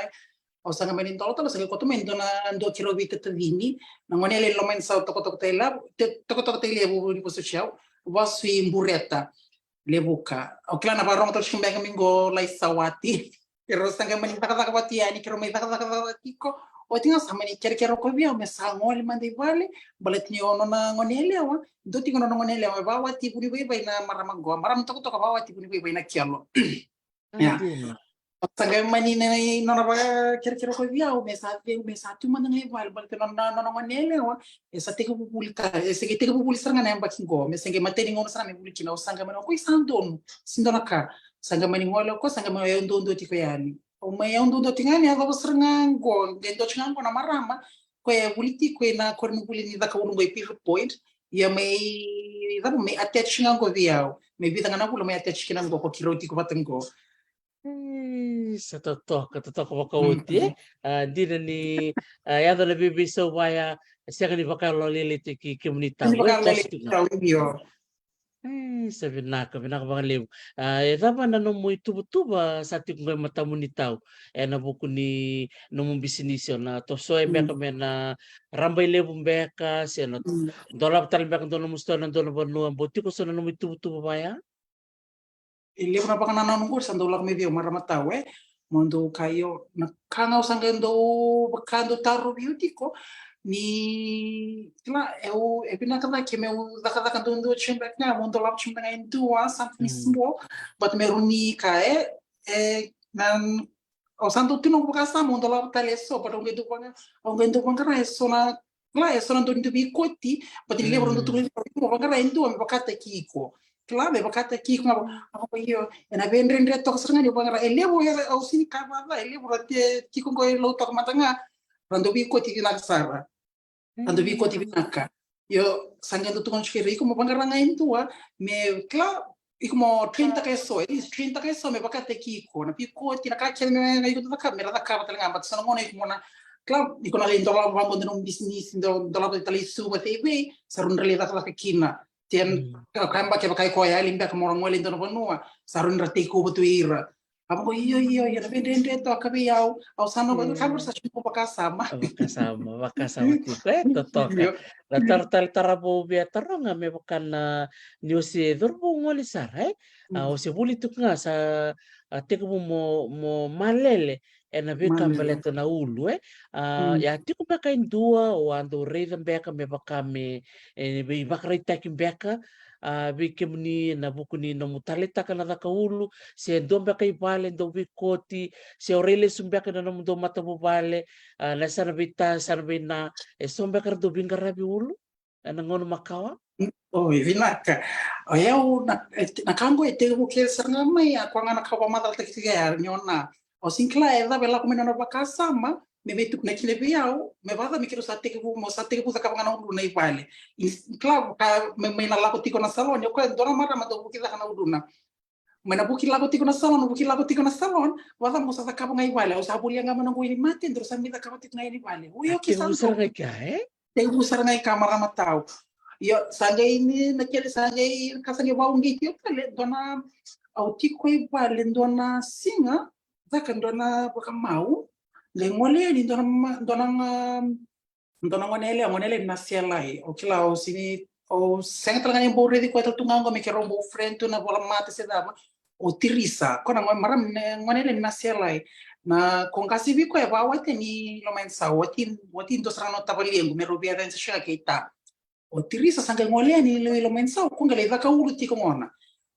o sanga meni dola ta sa ko to men dona ndo tiro vita ta vini na ngone le lo men sa to tela bu ni poso chao vasu imbureta le buka o klana barong to shimbenga mingo lai sawati pero sanga mani taka wati ani kero mai taka wati ko o tinga sama ni kero ko bia me sangol mandi vale balet ni ono na ngonele wa do tinga no ngonele wa ba wati puni bai na maram go maram to ba wati puni bai na kialo ya sanga mani na no ba kero ko bia o me sa tu mana ngai vale balet no ngonele wa esa teka publika ese que teka publika sanga na mbaki go me sanga materi ngono sana me publika no sanga mano ko sandon sindona ka sanga mani ngolo ko sanga mani ndo tiko yani o mai ndo tingani ava srangango ngendo chingango na marama ko e buliti ko na ko no bulini da ka uno go pivot point ya mai da mai attach chingango viao me vida ngana bulo mai attach chingango ko kiroti ko batango sa toto bakauti di na ni ya da lebih bisa waya siya ni bakal lo liliti ki komunita sabi na ka pinakabangalim. Tama na nung mo itubo-tuba sa ating mga matamunitaw. Na buko ni nung bisinisyo na to so beka me na rambay lebong beka siya no dolap tal beka dono musto na dono banu buti ko so na nung itubo-tuba ba ya? Ile na baka nananungkor sa dolak me bio maramatawe mondo kayo nakangaw sanggendo bakando taro beauty ko ni lá eu pinakada que meu da do chimba na mundo lá chimba em duas something small but me runi kae nan o santo tino bukasa mundo lá tale so but onge do banga so na lá so na do bi koti but ele lembra do tudo banga endo me bakata kiko claro me bakata kiko ako yo na vendrendre to sanga ni banga ele bo au sini kaba ele bo te kiko go lo to matanga rando bi koti na sara Tanto vi ko ti vinaka. Io sangendo tu con schiri como bangaranga in tua, me kla iko mo 30 ka so, is 30 ka so me bakate kiko, na piko ti na kakya me iko tu kamera da kaba talaga bat sana mo na iko na kla iko na lindo la bango de un business do la tali su ba tebe, sarun rali da ka kina. Tien kamba ke bakai ko ya limba ka mo mo lindo no bonua, sarun rati ko betu ira. Apa ko iyo ya depende to akabi au sana ba tu kalber sa chupo pakasama. Wakasama tiko totoka. Na tartal tarabo bia taronga me bakana nyosi dorbo ngoli sarai. O se buli tuknga sa teko mo malele na be kambale to na ulu ya tiko baka indua o ando rhythm beka me bakame be bakrai takim beka bikemni na bukuni no mutaleta kana da kaulu se dombe kai vale do bikoti se orele sumbeka na no do mata vale na sarvita sarvina sombeka do bingarabi ulu na ngono makawa. Oh, vinaka. O eu na kambo e te buke sanga mai a kwanga na kawa mata te kige nyona. O sinkla e da bela komena no bakasama me betu na kile biao me vada me kiro sa te ku mo sa te ku ka na ulu nei vale. Claro, ka me na lako tiko na salon yo ko dona mara ma do buke da na ulu na. Me na buki lako tiko na salon, buki lako tiko na salon, vada mo sa ka ngai vale. O sa bulia nga mo ngui ni mate ndro sa mi da ka tiko ngai vale. O yo ki Ate usar santo. ngai ka Te usar ngai kamera matau. Yo sangai ini naquele sangai kasangai waungi tio kale dona au tiko i vale dona singa zaka dona baka mau le ngole ni dona ngone na sialai o kila o sini o senga tala ngani bore di ko ta tunga me kero bo frente na bola mate se dava o tirisa kona ngone maram ngone na sialai na kongkasi bi ko e wa wate ni lo mensa watin do sarano tabaliengo me robia den se shaka keita o tirisa sanga ngole ni lo mensa ko ngale va ka ulu ti ko ngona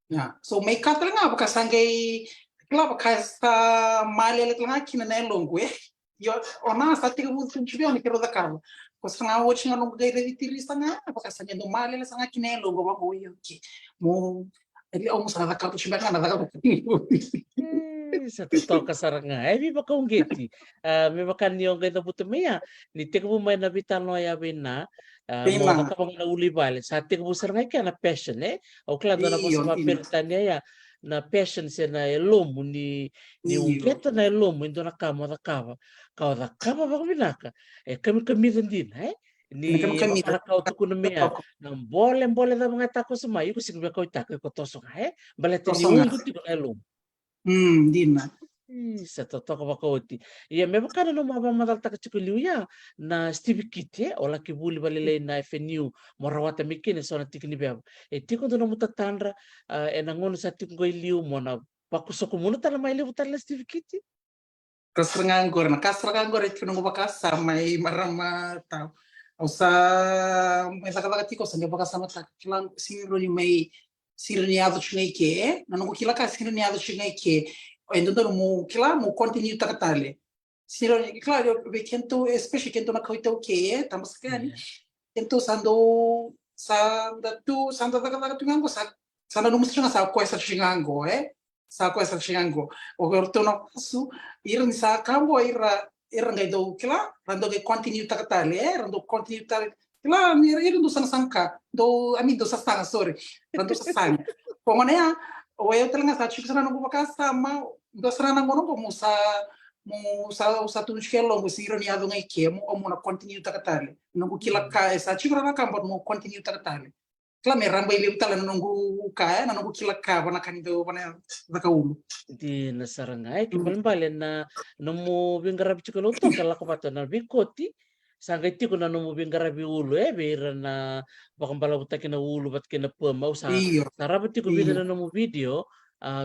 ya so me ka tala nga baka sangai klaba ka sta male le tala kina na longo yo ona sa ti ko tu chibi oni kero da karo ko sanga o chinga longo gai de tirisa nga baka sanga do male le sanga kina longo ba mo yo ki mo ele o mo sanga da karo chibi nga na da karo sa totoo ka saranga mi baka ungeti me baka niyo ngai da butumia ni teko mo na bitano ya bina mo da pena ka na uli vale sa teko saranga ka na passion o klado na iyo bosa mapertania ya na passion se na elomo ni ungeta na elomo indo na kama da kava ba binaka kami kami din ni kami bakara kau tuku na mea na bole da mga tako sa mayo kasi kaya kau tako ko toso ka balete ni kosonga undu tiko na elomo. dina Sa totoo ka bakoti. Ia me bakana no mga madal taka ya na Stevie Kite o laki buli balilay na FNU morawata mikine so na tikini beba. Tiko do na mutatandra nangono sa tiko liu mo na pakusoko muna tala may liu tala Stevie Kite. kasranganggor itu nunggu bakasa may marama tao o sa may sakataka tiko sa bakasa mata kilang siniro ni may sirniado chineke na nunggu kila ka sirniado chineke o endondo mo kila mo continue takatale siro claro be kento especially kento na koita o ke tamas kani kento sando sanda takataka tungango sa sanda no musinga sa kwesa chingango sa kwesa chingango o gorto no pasu iran sa kambo ira ngai do kila rando ke continue takatale rando continue takatale kila iran do sangka do ami do sastanga sorry rando sastanga pongone ya o eu telinga sa chiku sana no bakasa ma do sana ngono ko musa tu shelo mo siro ni ado ngai ke mo na continue takatale no kila ka sa chiku na kambo mo continue takatale kila me ramba ile utala nungu ka na nungu kila ka bana kanido bana zakaulu Di nasarangai kibalbale na nomu bingarabi chikoloto kala kapato na bikoti sanga tiko na nomu bingarabi ulu bira na bakambala butaki na ulu bat kina pemau sa iyo sarabati ko bira na nomu video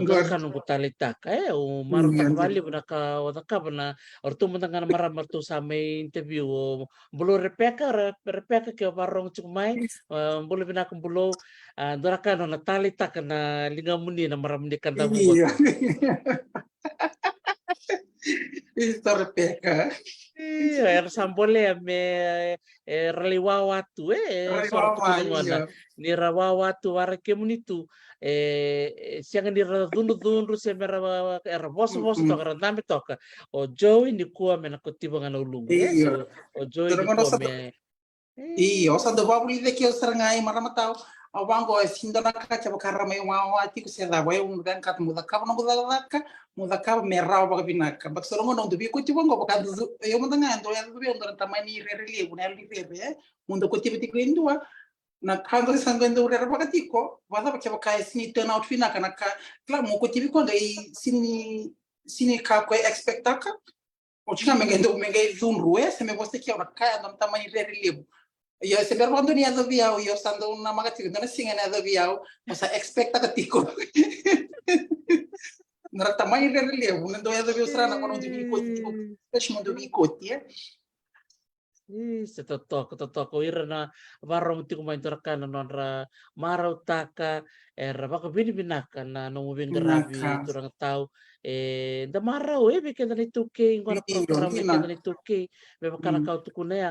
gor gaka nungu talitaka o maru takabali bana ka wadaka bana ortu mutanga na maramar tu sa may interview o bulo repeka ke barong chumai bulo bina bulo doraka no na talitaka na lingamuni na maramni kanda iyo bugoto. Isso repeca. Iya, sambolea me raliwawa tu sora tu Iyo. kunongona ni rawawa tu ara kemunitu sianga ni radundu dundu se mera era boso to gara dame toka o Joey ni kuwa me na kutiba ngana ulungu Iyo. so o Joey Pero ni quando kuwa sa me Iyo, Eh, sando babuli de que eu serangai maramatau. Ao bango é sim dona cacha bakarra mai mau ati ku se da vai dan kat muda ka no muda ka merau baka binaka. Bak sorongo no dubi ku ti bango baka eu manda ngando ya dubi on tamani re relivo ne ali re mundo ku ti biti ku indua na kando sango ndo re baka tiko wada baka baka sini turn out fina kana ka kla mo ku ti bi ko ngai sini ka ko expectaka. O tinha mengai zoom rue se me você que ora ka no tamani re relivo. Yo sebenarnya quando ni ada viau, yo stando na mga tigo, na singa na ada viau, o sa expecta ka tiko. Nara tamay re relevo, nando ada viau strana quando tu vi koti, tipo, eh. peixe mando vi koti, Se totoko ira na varro muti ko mainto rakana non ra marau taka era baka bini binaka na no mo naka, bingarabi turang tau da marau be kenda ni tuke ngora iyo, program be dina, kenda ni tuke be baka kau tuku na ya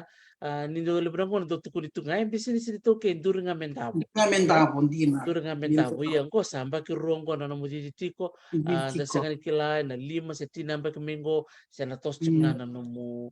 ni do lebra ngona do tuku ni tunga be sini sini tuke duringa mendabo dina ya mendavo, dina, duringa dina mendabo to, iya ngo samba ki rongo na no mo tiko da tiko, sangani kilai na lima setina ba kamingo sa na tos na no mo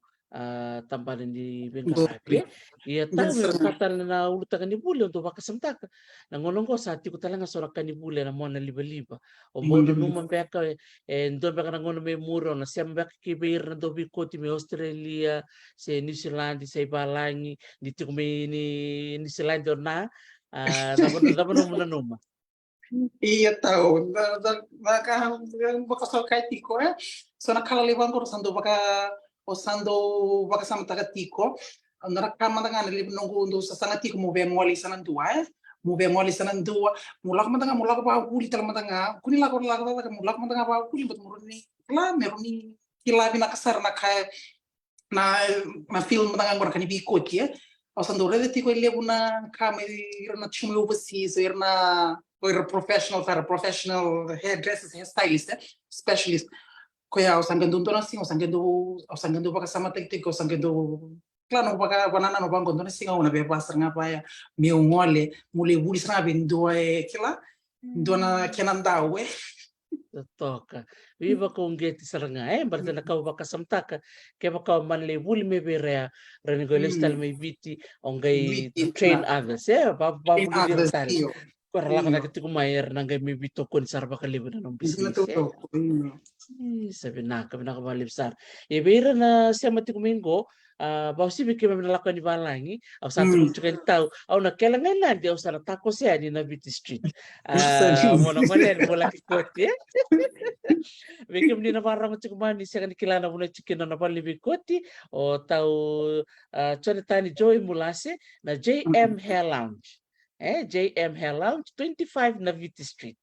tamparan di dopri, Bengarabi, ia tahu me gensarna, pakatan na ulutan ni bule untuk bakasamtaka. Na ngono ko sa ti ko talaga sorak ni bule na mo na liba-liba. O mo do limbili, numa beka ndo beka na ngono me muro na siyam beka kibir na do bikoti me Australia, se New Zealand, se Ibalangi, dito ko me ni New Zealand na dapat numa na numa. iya tahu, baka, baka so kai tiko, so nakala levang ko sando baka, o sando baka sama taga tiko, nara kama dengan lib nunggu untuk sasana tiko mo be moli sanan dua, mo be moli sanan dua, mulak matanga mulak ba kuli tal matanga, kuni lakor lakor lakor mulak matanga ba kuli bet muruni, la meruni kila bina kasar na kai na na film matanga ngor kani bi koti ya, o sando rede tiko lebu na kama na chumi overseas, or professional para professional hairdressers, hairstylist, specialist. Kaya usangendo ndo nasi, usangendo baka sama teknik, usangendo claro baka banana no bango ndo nasi ngau na beba sanga paya meu ngole mule buli sanga bendo kila ndo na kenan dawe. Toka. Viva kung geti saranga berarti na kau baka samtaka ke baka manle wul me berea renigo lestal me biti ongai to Within train na others ba in buli dir others tal iyo. kora la Iyo. kiti kumayer nanga me bito kon sar baka libu na ng Hindi na business to. Iyo. sabi na kami na kamalibsar. Ibira na siya mati kumingo, bausi biki kami nalakuan di balangi, au satu kong cukai tau, au na kailangan na, di au sana tako siya ni na Beauty Street. Mona mona ni bola kikoti, biki mni na parang cukumani siya kan kilala muna cikin na pali bikoti, o tau chone tani Joy Mulase na JM Hair Lounge. JM Hair Lounge, 25 na Beauty Street.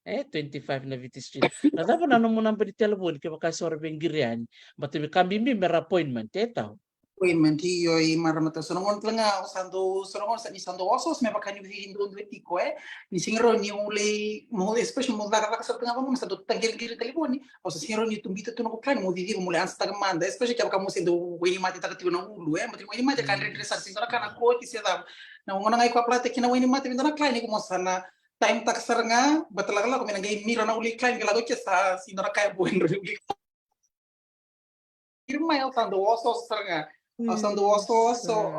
25 na Viti Street. Na dapat na mo number di telepon kaya baka sorbeng girian. Matumi kami mer appointment tahu. Appointment iyo i maramata sonongon tlanga usando sonongon sa ni sando osos me bakani vi ndo ndo tiko ni singero ni ule mo especially mo daga daga sa tanga mo sa do tangir gir telefoni o sa singero ni tumbita tu no plan mo vivi mo le ansta manda especially kaya kamu sendo weni mati taka tigo na ulu mo weni mati kan redressar singora kana ko ti se da na ngona ngai ko plata kina weni mati binda na client ko mo sana time tak saranga batala ko menangai mira na uli client gela ko sa singora kaya buen uli irma eu sando osos saranga usando osso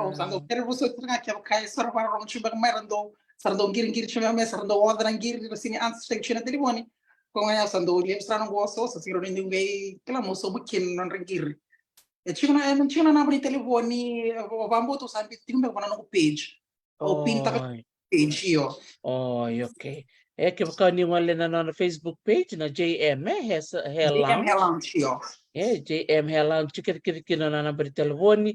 usando quero você trincar que cai só para não te pegar mais rando sarando gir chama mais sarando outra gir assim antes de chegar na telefone com ela usando ele está no osso se siro ninguém aquela moça buquin não gir e tinha na abrir telefone o bambu tu sabe tinha um para no page o pinta Oh, page yo oh, okay. Que baka ni wala na Facebook page na JM Hair DM Lounge. Lounge yo JM Hair Lounge cikir kina na number telefoni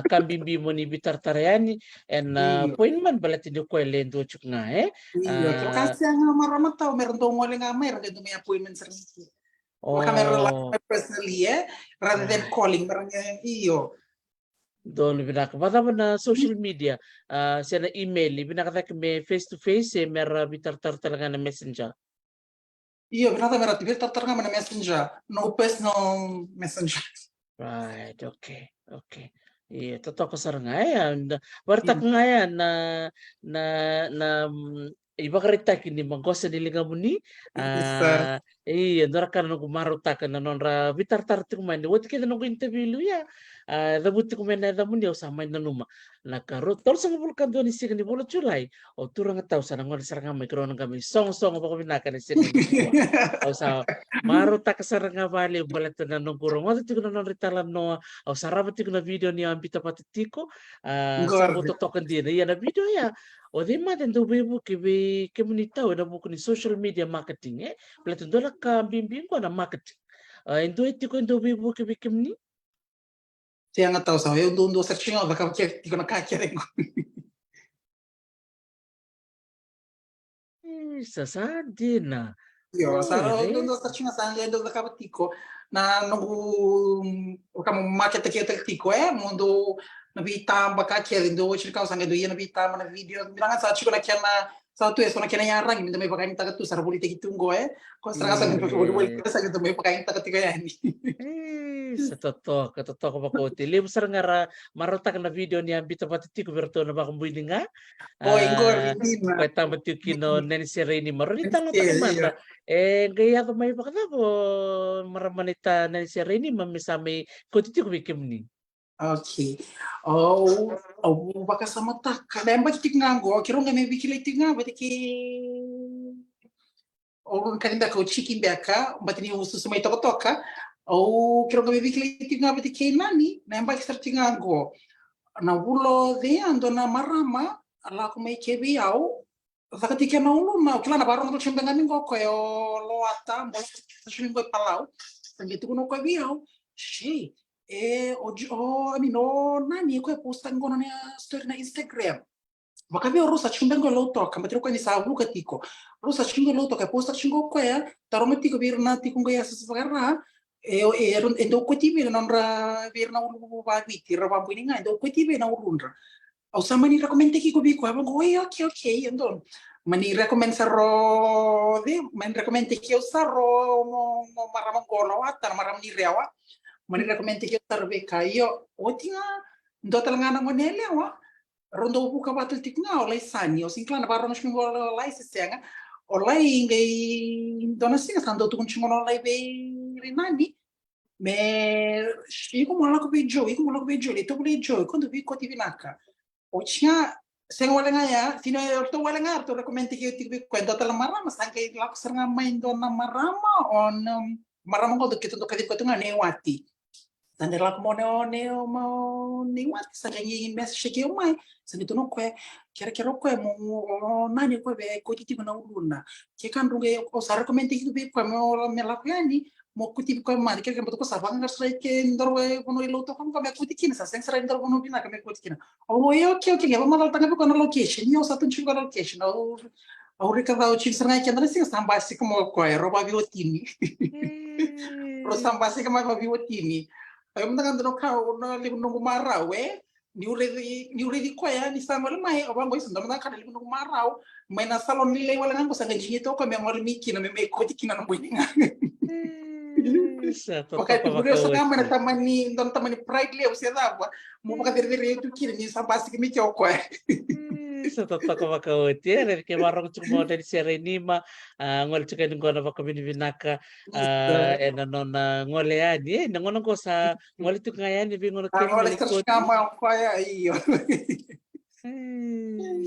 kambimbi mo ni bitar tarayani and iyo appointment balati ni ko lendo chuk nga iyo terima kasih nga maramat tau meron tong ngole nga meron dito may appointment service maka meron lang Oh, personally rather than right. calling meron iyo Doon binaka bata na social media siya na email binaka may face to face mer bitar talaga na messenger. Io binata mera tiver tartaranga mana messenger no personal messenger Right, okay, okay. Iya, totoo ko sa ngayon. Wartak ngayon na iba ka rin kini mangkosa niliga mo ni isa iya dora ka no kumaruta ka na non ra bitar tarti ko man. Wat kita no interview ya. Dabuti ko man na mo ni sama na numa. Nakarut tol sa ngapul kanto ni sigan di bola Julai. O turang tahu sana ngol sarang kami krono kami song apa kami nakan ni sigan di tua. O sa maro tak sarang bali balat na nong kurong. Wala tiko na nong ritalan no. O sarap tiko na video ni ambita patitiko. Sambo Gordo. totokan din. Iya na video ya. O di maten do bebu kibi komunitaw na buku ni social media marketing Balat do la ka bimbing ko na marketing. Indo itiko indo bebu kibi kimni. Siya nga tao sa yung doon sa chingaw baka di ko nakakireng ko. Sasadi na. Yo, Oh, sa doon ere. sa chingaw sa doon sa kapatiko na nung kamo makita kita tiko mundo nabita baka kiri do chikaw sa do yan nabita na video bilangan sa chiko na kya na sa tu eso na kya na yarang hindi may pakain taga tu sa bulite kitungo ko sa sa Yes. sa may pakain taga tiko yan. Sa totoo ko makuti. Libo sa nga maratak na video niya bito patiti ko berto na bakong buini nga. O ingor Ah, hindi na. kaya tama tiyo kino nani si Reni Maronita no Iya. takamanda. Gaya ko may baka po maramanita nani si Reni mamisami ko titi ko bikim ni. Okay. Oh, oh, baka sa mata. Kada ba tingnan ko, kiro nga may bikili tingnan ba ki o kanina ko chicken baka, ba tini uso sa may toka. O kiro nga may bikili tingnan ba ki nani, na ba kisar tingnan ko. Na bulo de ando na marama, ala ko may kebiao. Sakatika na ulo na, kila na barong to chimbengamin ko ko yo loata, mo sa chimbo palau. Sanggit ko no ko biao. Shey, nani ko postan ko na story na Instagram. Makavyo rusa chimbengo lo toka, matiro ko ni sa buka tiko. Rusa chingo lo toka, posta chingo ko ya, taroma tiko bir na tiko ngo ya sa sagara. Endo ko tibi na nra bir na ulu ba biti, ra ba buini nga, endo ko tibi na ulundra. O sa mani recommend ki ko bi ko, abang ko, okay, endo. Mani recommend sa ro, mani recommend ki sa ro, mo maramang ko lo at, maram ni rewa. Mani recommend ki sa ro be kayo, o tinga, ndo talanga na mo nele wa. Rondo buka batul tikna olay sani o sinkla na baron shmi olay sisenga olay ngay dona singa sando tu kunchi mono olay be rinani me iko mola ko be jo le to be jo quando vi ko tivinaka o tinha senga wala nga ya sino to wala nga to rekomenti ki ti bi kwento tala marama sangke lak seranga main dona marama on marama ko dukito to kadi ko tunga ne wati tande lak mo ne wati sa ganyi message ki o mai sanito no kwe kera mo nani kwe be ko titi na uluna ke kan runge o sara komenti ki be kwe mo me la kwani mo kuti kwe ma ke kan ko sabang ngar srai ke ndorwe kono ilo to kan ko me kuti kin sa seng srai ndor kono bina ka me kuti kin o yo ke ke ba mal tanga ko na location yo sa tun chingo location o rika da o chin srai ke na sing samba si ko roba bi otini pro samba si ko ma bi otini ay mo ngan do ka no li no mara we ni uredi ko ya ni sangol mai obang boy sundam na kada limu marau mai na salon ni le wala ngan ko sanga jingi to ko me ngol mi kina me ko tikina no boy nga Sa totoo maka ko tiburio sa kama na makuti. tamani don tamani pride le usia daba mo maka dire tu kina ni sa basi mi ko Sa totoo ko makuti. Ke warong cuma dari si Renima ngol cuka nung kono baka binibinaka no na ngole ani nangono ko sa ngole tu ngayan ni bingono kem ang wala sa nalikoti. kama ko ya iyo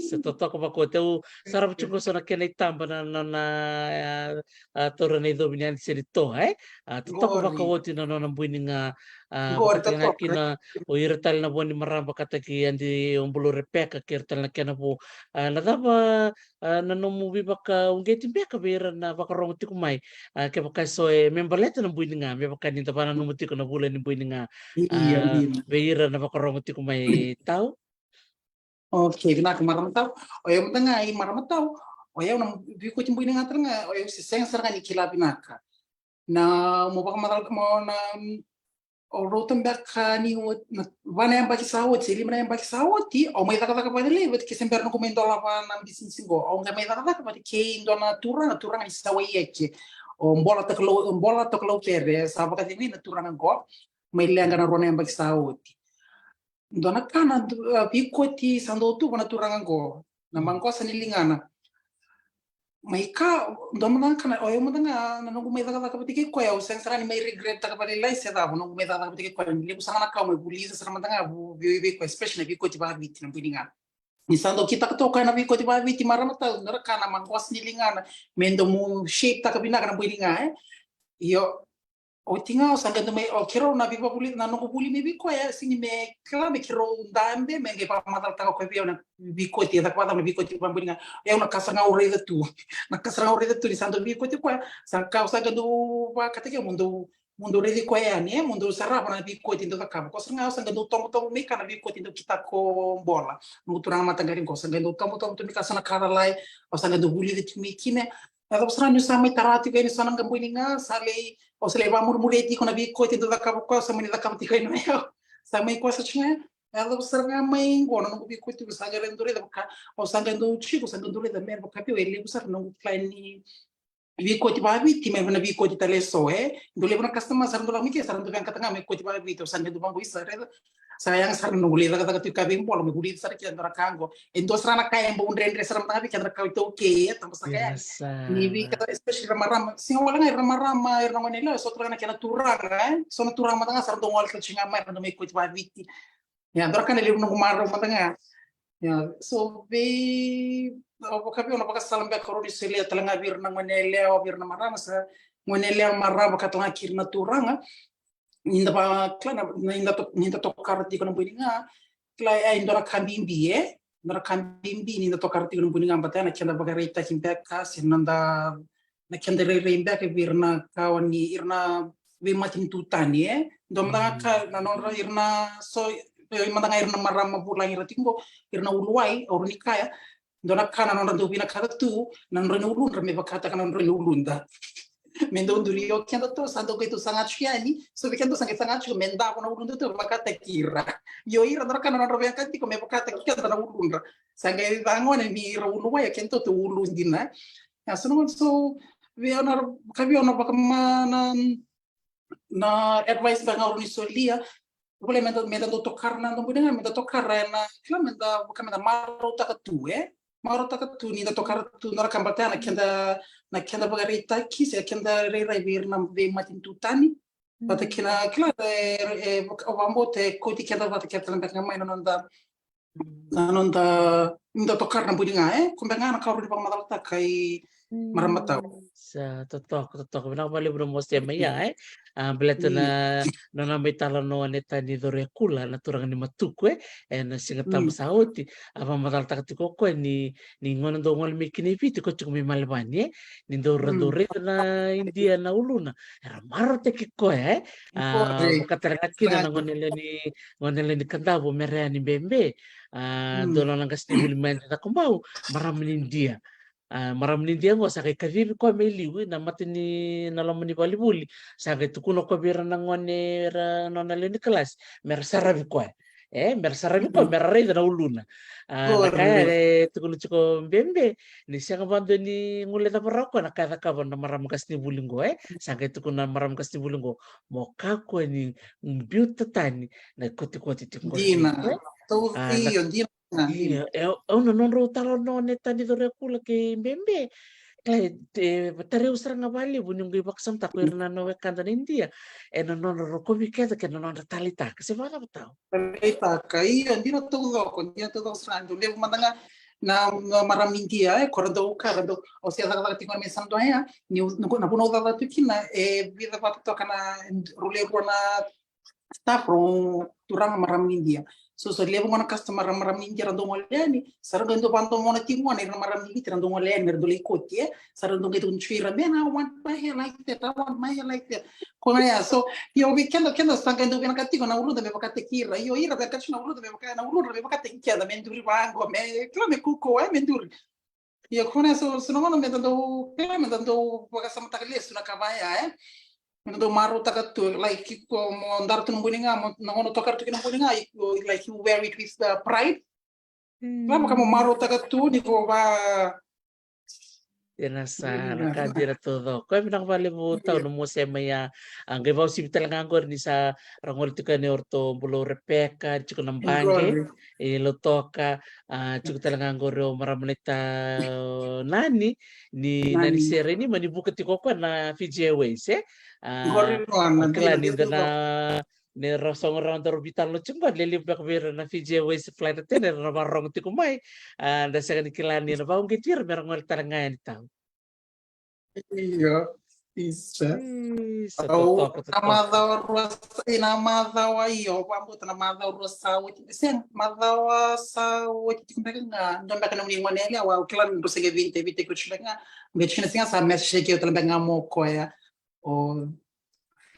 Sa totoo ko makuti. Sarap cungo so na kinay tamba na toro na ido binyan sirito totoo ko gori makuti na no nambuini nga gori bakati nga tato kina o irital na buwan ni maramba kataki andi umbulo repeka kirtal na kena po nadaba nanomubi baka unggetin beka bera na baka romuti kumay kaya baka so memberleto ng buini nga may baka ninta pa nanumuti ko na bulan ni buini nga iyo beira na baka romuti kumay tao. okay na maramataw o yung tanga ay maramataw o yung bi ko timbuin nga tanga o yung si seng sarga ni kilabi naka na mo baka matal mo na o rotan baka ni wana yang baki sawot sili mana yang baki sawot ti o may taka pa dili but kasi perno ko mendo la pa na bisin singo o nga may taka pa ke indo na turang ni sawai yake o mbola taklo pere sa baka ni na turang ko may lenga na rona yang baki sawot dona kana pikoti sando tu wana turang ko na mangko sa nilingana Maika domanda kana o eu mandanga na nungu mai daga kapatiki ko eu sen sarani mai regret ta kapali lai se da nungu mai daga kapatiki ko ni lebu sana ka mai buli sa mandanga bu vi ko especially vi ko tiba viti na buninga misando kita to kana vi ko tiba viti maramata nara kana mangwas ni lingana mendo mu shape ta kabina kana buninga io o tinga o sanga me o kero na viva buli na no buli me biko ya sini me kala me kero ndambe me nge pa matal ta ko bi ona biko ti da kwada me biko ti pambulinga e una kasanga o rei da tu na kasanga o rei da tu ni sando biko ti kwa sanga o sanga do ba kata ke mundo rei ko ya ne mundo sarapa na biko ti do ka ko sanga o sanga do tomo tomo me kana biko ti do kita ko bola no turanga mata garin ko sanga do tomo tomo tu mi kasana kara lai o sanga do buli ti mi kine na do sranyo sa mai tarati ko ni sanang gambulinga sale o se leva murmureti con a bicco ti da capo cosa me da capo ti kai no sa mai cosa tinha ela serve mãe gona no bico ti sa ga rendore da ka o sa ga ndo chico sa ga ndo da mer ka pio ele usar no kleini bico ti ba viti me na bico ti tale so ndo le na customer sa ndo la mi che sa ndo kan katanga me ko ti ba viti o sa ga ndo bango isa sayang sarang nunggu lihat kata kata kabin polo me guli sarang kian dora kango endo sarana kaya embo undren sarang tapi kian dora kau itu oke tambah saya ni kata especially ramah sing wala ngai ramah irna ngonela so turana kian turang so na turang matanga sarang dong wal kecing amai rando me kuit viti ya dora kan ele nunggu marro matanga ya so be apa kapi ona pakas salam be koroni selia telanga birna ngonela o birna marama sa ngonela marama katonga kirna turanga ninda pa klana ninda to karti kono buninga klai indora kambimbi indora kambimbi ninda to karti kono buninga batana kenda bagarita kimpeka sinanda na kenda reimba ke birna kawani irna we matin tutani domda ka na nonra irna so mandanga irna marama bulang iratingo irna uluai ornikaya dona kana nonra dobina karatu nanra ulun rame bakata kana nonra ulunda mendo durio kendo to sando que tu sangat chiani so que kendo sangat menda ko na ulun to makata kira yo ira ndara kana na robe kanti ko me bakata kira na ulun sanga bango ne mi ro ulun ya kendo to ulun dina ya so no so we ona kabi ona bakama na advice banga urni solia boleh menda tocar na no budanga menda tocar na kila menda bakama maro takatu maro takatu ni da tocar tu na kambata na kenda bagarita kisi kenda rei vir na be matin tutani bata kina kila ovambo te koti kenda bata kenda na mai nonda tocar na budinga kumbenga na kauru di bang matalta kai maramata sa totok na bali bro mo siya maya beleto na may tala no aneta ni dore kula na turang ni matuko na singa tam sauti apa matalta katiko ko ni ngono do ngol mikini piti ko chuk mi malbani ni dore na India na uluna era marte ki ko bukataranga kina na ngonele ni kandabo mere ni bembe dono lang kasi buliman na kumbau maraming India maraming India mo sa kay karir ko may liwi na matini nalaman ni balibuli sa kay tukuno ko bira ng ngonera no nalini kelas mersarabi ko mersarabi ko merare na uluna kaya tukuno chiko bembe ni siya kabando ni ngulit na parako na kaya ka na maraming kas ni bulinggo sa kay tukuno na maraming kas ni bulinggo mo kako ni beauty tani na koti-koti tikko Dina iyo Dina iya non rutalo non tani dore kula ke bembe tare usra nga bali bunyong gibaksam ta kuirna no kanda India non ro ko biketa ke non talita kasi bana batao talita kai Dina todo srando levo mandanga na maraming dia korando karando o sia daga tingon me santo ni na puno daga tukina vida pato kana rule na staff ro turang maraming dia so levo mana customer maraming dia rando moleni sarando panto mona tingon na maraming dia rando moleni merdo le koti sarando ke tun chira bena I want my hair like that I want my hair like that kona ya so yo weekend stanga ndo bena katiko na uluda me bakate kira yo ira da kachina uluda me bakate na uluda me bakate kiada menduri bango me klame kuko menduri yo kona so no me dando bagasa matakles na kabaya Mendo maru takatu like mo ndar tun buninga mo nangono tokar tukin buninga like you wear it with the pride. Lama kamu maru takatu ni ko ba Nasa nakadira todo. Kaya minakabali mo tao no mo sa maya ang gabaw si talaga angkor ni sa rangol tika ni orto bulo repeka chuko ng bangge ilotoka chuko talaga angkor yo maramanita nani ni nani sere ni manibuka tiko ko na Fiji Airways kila ninda na ni rasong orang taru bitar lo cumba leli bakbir na Fiji Airways flight attendant na marong tiko mai da sa kanikilan ni na baong gitir merong talaga ni tao. Iyo, isa. Sa Au totoo, namadhaw inamadhaw iyo pambuta namadhaw rosawo sen madhaw sawo timbanga ndomba kana mni mwanele wa kila ndo sege 20 kuchilenga mbechina singa sa message ke utambanga moko ya o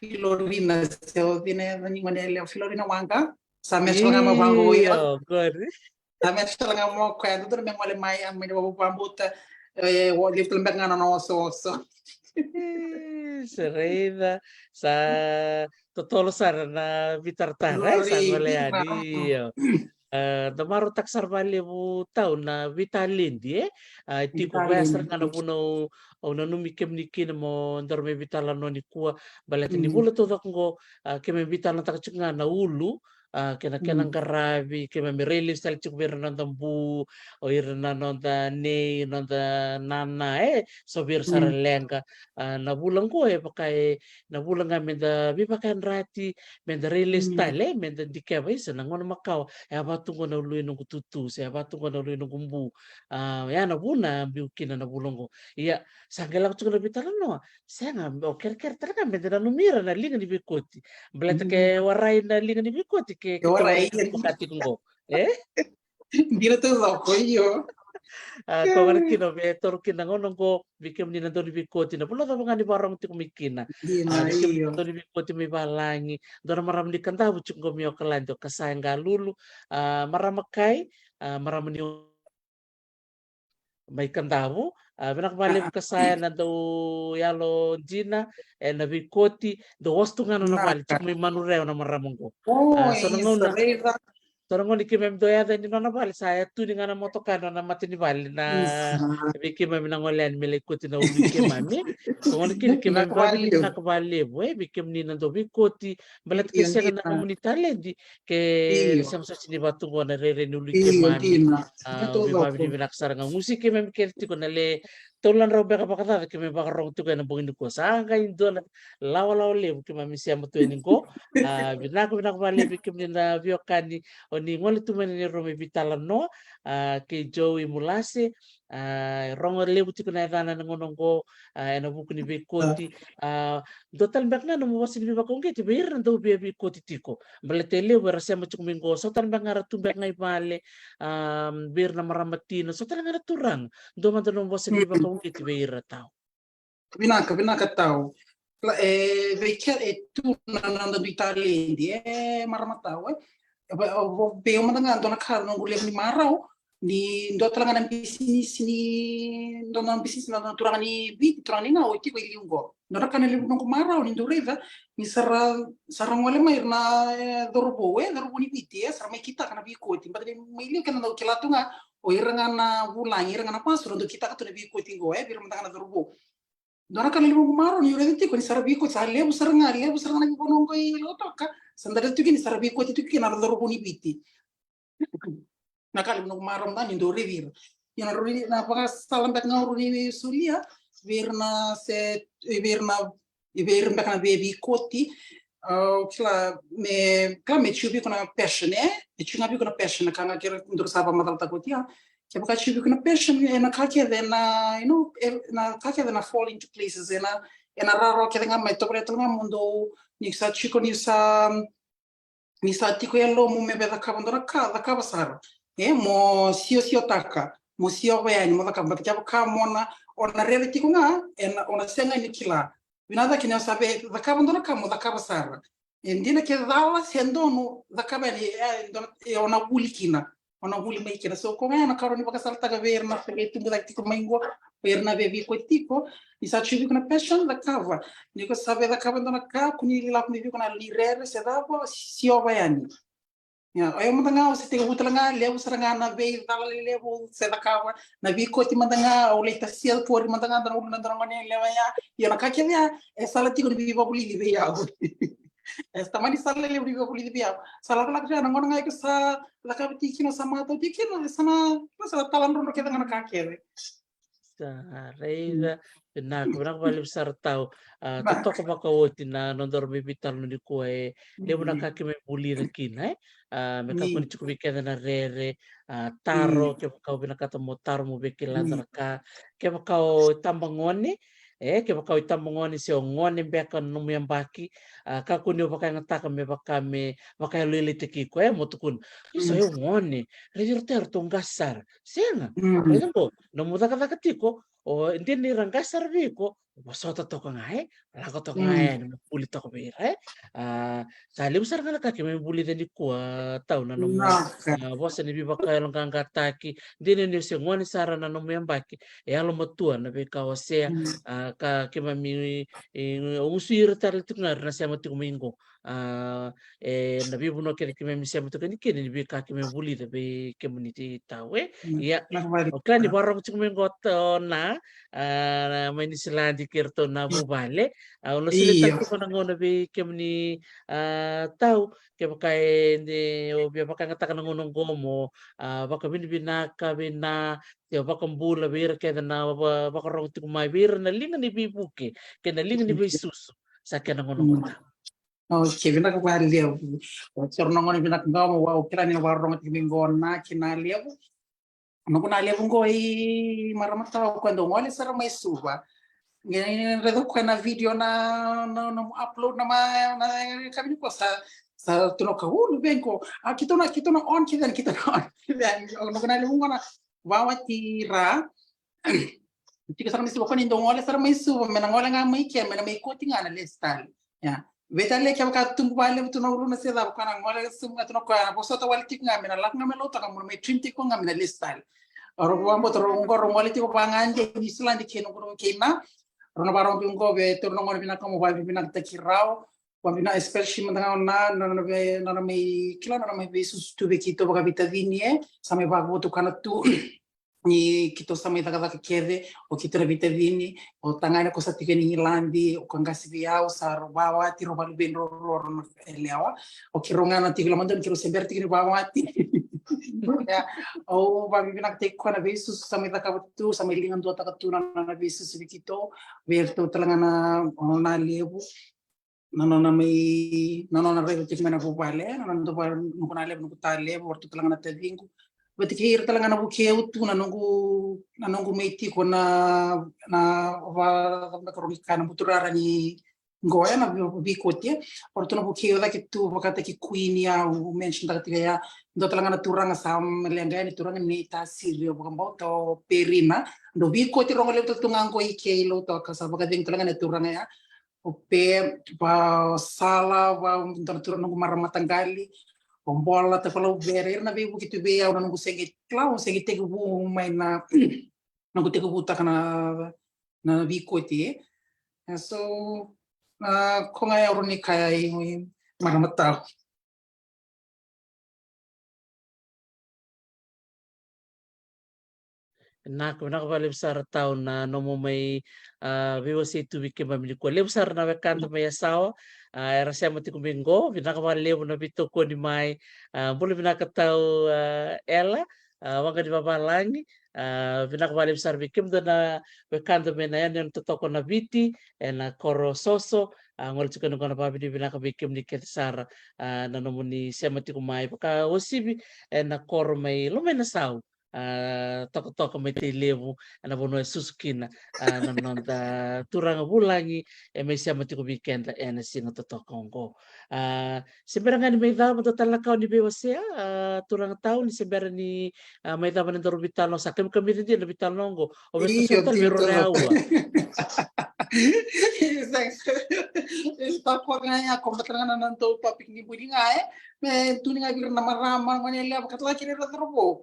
Filorina se odine ni mwanele Filorina wanga sa message nga mabango yo good. sa message nga moko ya ndo mbanga male mai amene wa pambuta wo lift mbanga na no so Serena sa totoo sana na bitartara sa Malayani. Namaro taksar bali mo tao na vitalindi ti ko kaya sar nga nabuno o nanumikim ni kin mo ndarme vitala no ni kuwa balat ni bula to ko keme vitala takchuk nga na ulu kena kenang karabi keme mireli sal chuk bir nantambu o ir nanonda ne nonda nana so bir saralenga nabulang ko pakai nabulang nga menda bi pakai rati menda reli style menda dikabay sa nangon makaw abatungo na ului nung tutu sa abatungo na ului nung kumbu ya na buna biukin na bulongo iya sanggelang chuko na bitala no saya nga o ker talaga menda na numira na linga ni bikoti belata ke waray na linga ni bikoti ke waray pakati ko Dira to loko iyo. Kung ano kinometer kinangonong ko bikim ni nandun bikoti na pula ka mga ni barang ti kumikina bikim ni nandun bikoti may balangi doon maram ni kanta bucung ko miyo kalando kasayang galulu maramakay maram ni may kandamu binakbali mo kasaya na do yalo Gina na bikoti do wasto nga na bali chuk may manureo na maramong ko so nanguna Torong ni kimem doya da ni nona bali saya tu dengan motokano na matini bali na biki mami na ngolen melikuti na ulu kimami kung ni kimem bali ni na kabali bikim ni na do bikoti balat kesa na komunitale di ke risam sa sini batu ko na re ulu kimami bimami ni binaksara nga musik kimem kerti ko na le tulan raw beka pakata kimem bakarong tu na bungin ko sa nga indo na lawa le kimami siya matu ko binako bikim ni na biokani ni ngole tu mene rome vitala no ke Joey Mulase rongo lebu tiko na dana ngonong ko na buku ni bekoti dotal bak na no wasi ni bakong ke tiber na do be bekoti tiko baletele wera sema chuk mingo so tan bang ara tumbek ngai pale bir na maramatino so tan ngara turang do man no wasi ni bakong ke tiber tao binaka tao vecchia e tu andando di talenti maramatao beo matanga ndo nakhala nongule ni marao ni ndo talanga na bisnis ni ndo na bisnis na turanga ni bit turanga ni na oti ko ilungo ndo nakana le nongo marao ni ndo reva ni sarang wale mai na dorbo ni biti sarang mai kita kana bi ko ti badre mai le kana ndo kilatunga o iranga na bulan iranga na pasro ndo kita ka to bi ko ti go bir matanga na dorbo Dona kali lu maro ni urenti ko ni sarabi ko sa lebu saranga ni bonon ko ilotoka sandara tu kini sarabi ko tu kini nardo ko ni biti nakali lu maro ndani ndo revir yana ruri na paka salam bek ngawru ni sulia virna se virna kana bebi koti kila me chubi kuna passion e chunga bi kuna passion kana kira ndur saba madal takotia que é porque eu na passion é na kake na na kake na fall into places é na raro que tenha mais sobre todo mundo ni sa chico ni sa tiko yelo mu me beda kabando na ka sar mo sio taka mo sio we ani mo ka mbata ka mona ona reality ko nga ona senga ni kila binada que não sabe da kabando na ka mo da ka sar endina que dala sendo no da ka bani ona bulikina ona huli mai kina so ko na karoni baka salta ga verna perché tu da tiko maingo verna bevi ko tiko ni sa chibi kuna passion da kava ni ko sabe da kava ndona ka kuni la kuni vi kuna lirere se da bo si o bayani Ya, ay matanga sa tiga buta nga levo saranga na be tala levo sa kawa na bi ko ti matanga o le tasia por matanga dan ulo na dan ngani lewa ya na kake ya e sala ti ko bi ba buli be ya esta mani sala le bi ba buli be ya sala la ka na ngona ngai ko sa la ka ti kino sama to ti kino sama sala talan ron ke dan kake Reira na kubrak balik besar tahu totok baka woti na nondor bibitar no di kue lebu na kaki me buli na kina me kaku ni cukup ikan na rere taro ke kau bina kata mo taro mo bekilan ka ke kau tambangoni ke kau tambangoni se ngoni beka no yang baki kaku ni baka ngata me baka lele teki kue mo tukun so yo ngoni rejur ter tunggasar senga itu po no muda kata ketiko o intindi rangasar biko bosota toko ngae lago toko ngae no puli toko bira salim sar ngala kaki me buli deni kuwa tau na no mo bosa ni biba kaya long kanga taki dini ni se ngoni sara na no mo yambaki lo matua na be kawasea ka kima mi usir tar tungar na siya mati kumingo na bibu no kere kime mi siya mati kini ni bi kaki me buli da be community tawe ya oklan di barang kumingo na main Islandi kirto na bubale uno sila takto ko nangono be kemni tau ke pakai ni obya pakai ngata kana ngono gomo baka binaka bina ya baka mbula bir ke na baka rong tu mai bir na linga ni bibuke ke na linga ni bisusu sa kana ngono ngota Oke, bina ka bali dia. Sorno ngoni bina ka ngamo wa okira ni warong ti mingona kinalia. No kuna lia bungo i maramata quando ngole sara mai suba. Ngene redo na video na upload na kami ko sa tuno ka ulu benko. Kita na on kita na on. No kuna lia bungo na wawa tira. Tika sara mai suba ko ni ngole sara mai suba mena ngole nga mai ke mena mai ko tinga na lestal. Ya. Vetale que ka tumbu bale tu no runa se da kana ngole sum tu no ka bosota wal tik nga mena lak nga melo ta mo mai trinti ko nga mena lestal. Orang buang botol orang ngoli tiba pangan je Islam di keno kurung kena orang barang pinggo be turun ngoli bina kamu bal bina kita kirau bina especially mentang na me kila na me be sus tu be kito baka bita vinie sama bago tu kana tu ni kito sama ita kata kede o kito na bita vini o tangana ko sa tika ni landi o kangasi biao sa bawa ti roba ben ro lewa o kirongana ti lamandon kiro sember ti ni bawa ti ya o babi binak tek ko na besus sa may takabtu sa may lingan do takatu na besus bikito berto talangana na lebu na may na rego tek mena po pale na do pa no na lebu no tale borto talangana tadingo betikir talangana bu keutu na nungu meiti ko na va kronika na buturara ni goya na bikotia porto no bukio da que tu bakata ki queen ya o mention da tiga ya do talanga turanga sam lenga ni turanga ni tasirio bukamboto perina do bikoti rongo le to ngango ike lo to kasa bakata ding talanga turanga ya o pe ba sala ba turanga no maramatanggali o bola te falo bere na be bukitu be ya no sengi clau sengi te bu mai na no te bu takana na bikoti so kung ay oro ni kaya yung maramata. na balik besar tahun na nomo may vivo si tu bikin pamili ko le besar na kanto may asawa era siya mati kumingo binakabali mo na bito ko ni may boleh binakataw ela wanga di babalangi binakabali besar bikim do na kanto may na yan yung totoko na biti na koro soso ngol chika nung kana pabi di binakabikim ni ketisara na nomo ni siya mati kumay paka osibi na koro may lumay na saw toko-toko may tilevo na bono susukina nanonda turanga bulangi may siya mati ko weekend na singa totokong ko sebenarnya may daw matatala ni bewasya turang tao ni sebenarnya ni may daw ng dorobitalo sa kami din dorobitalo ngo o beto sultan biro reawa Está ko nga ako matranga na nanto topic ni budi nga me tuni nga bir na marama nganya katla kire robo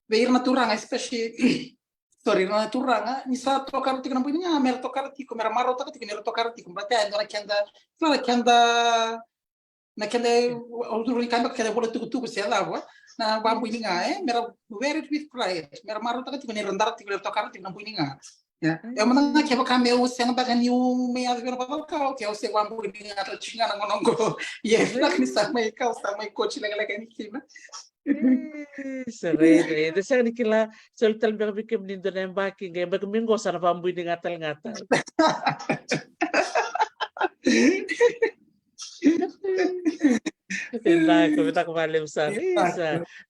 Beir naturanga, especially sorry, na naturanga, ni sa tocar ti kanang nga mer tocar ti ko mer maro tocar ti mer tocar ti ko bata ando na kenda naquele outro kami kaya boleh tuku siya lawa na bambu ini nga mera very with pride mera maru taka tigo ni rendar tigo tokar tigo bambu ini nga ya mana nga kaya kami usia na bagan yung may advero pa kau kaya usia bambu ini nga to chinga na ngonongo ya nak ni samay coach lang ni kima Serene, itu saya dikira sultan bikin nindo na yung baki ngayon bagminggo sana bambu ini ngatal-ngatal. Kita kembali sa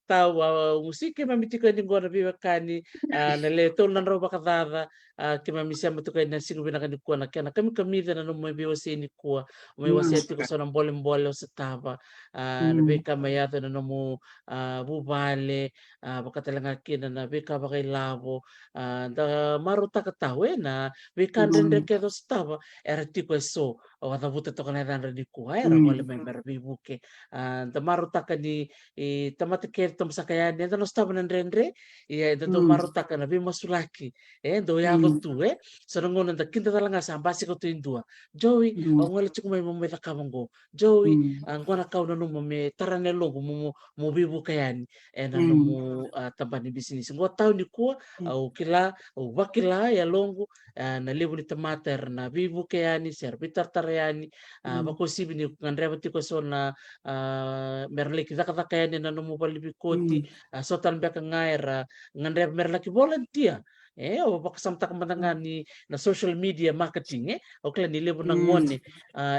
tawa musik mamiti ko ningo na biwakani na leto na roba kadada kimamisia matuka na singo binakani kuwa na kaya kami na nung biwasi ni kuwa may waseti ko sa nang bolem-bole sa taba na beka mayato na nung bubale baka talaga kina na beka bakay labo da maruta katawe na beka nende kedo sa taba era tiko so wata buta to kana ran di kuwa era wala may merabibuke da maruta ka ni tamata tom sa kaya niya no staba ng rendre iya do maruta ka na bimasulaki do yago tu so nangonan da kinta talaga sa basi ko to indua Joey ang wala chuk may mamay takamanggo Joey ang kona kau na nung may taranelo mo bibu kayani na mo taban ni bisnis ngo tao ni kuwa au kila au wakila ya longo na libu ni tamater na bibu kayani serbitar tarayani bako sibi ni ngandreba tiko so na merle kita kata kayani na mo palibi koti so tan beka ngaira ngandreba merlaki volunteer o pakasam takamandanga ni na social media marketing o kala ni libo ng moni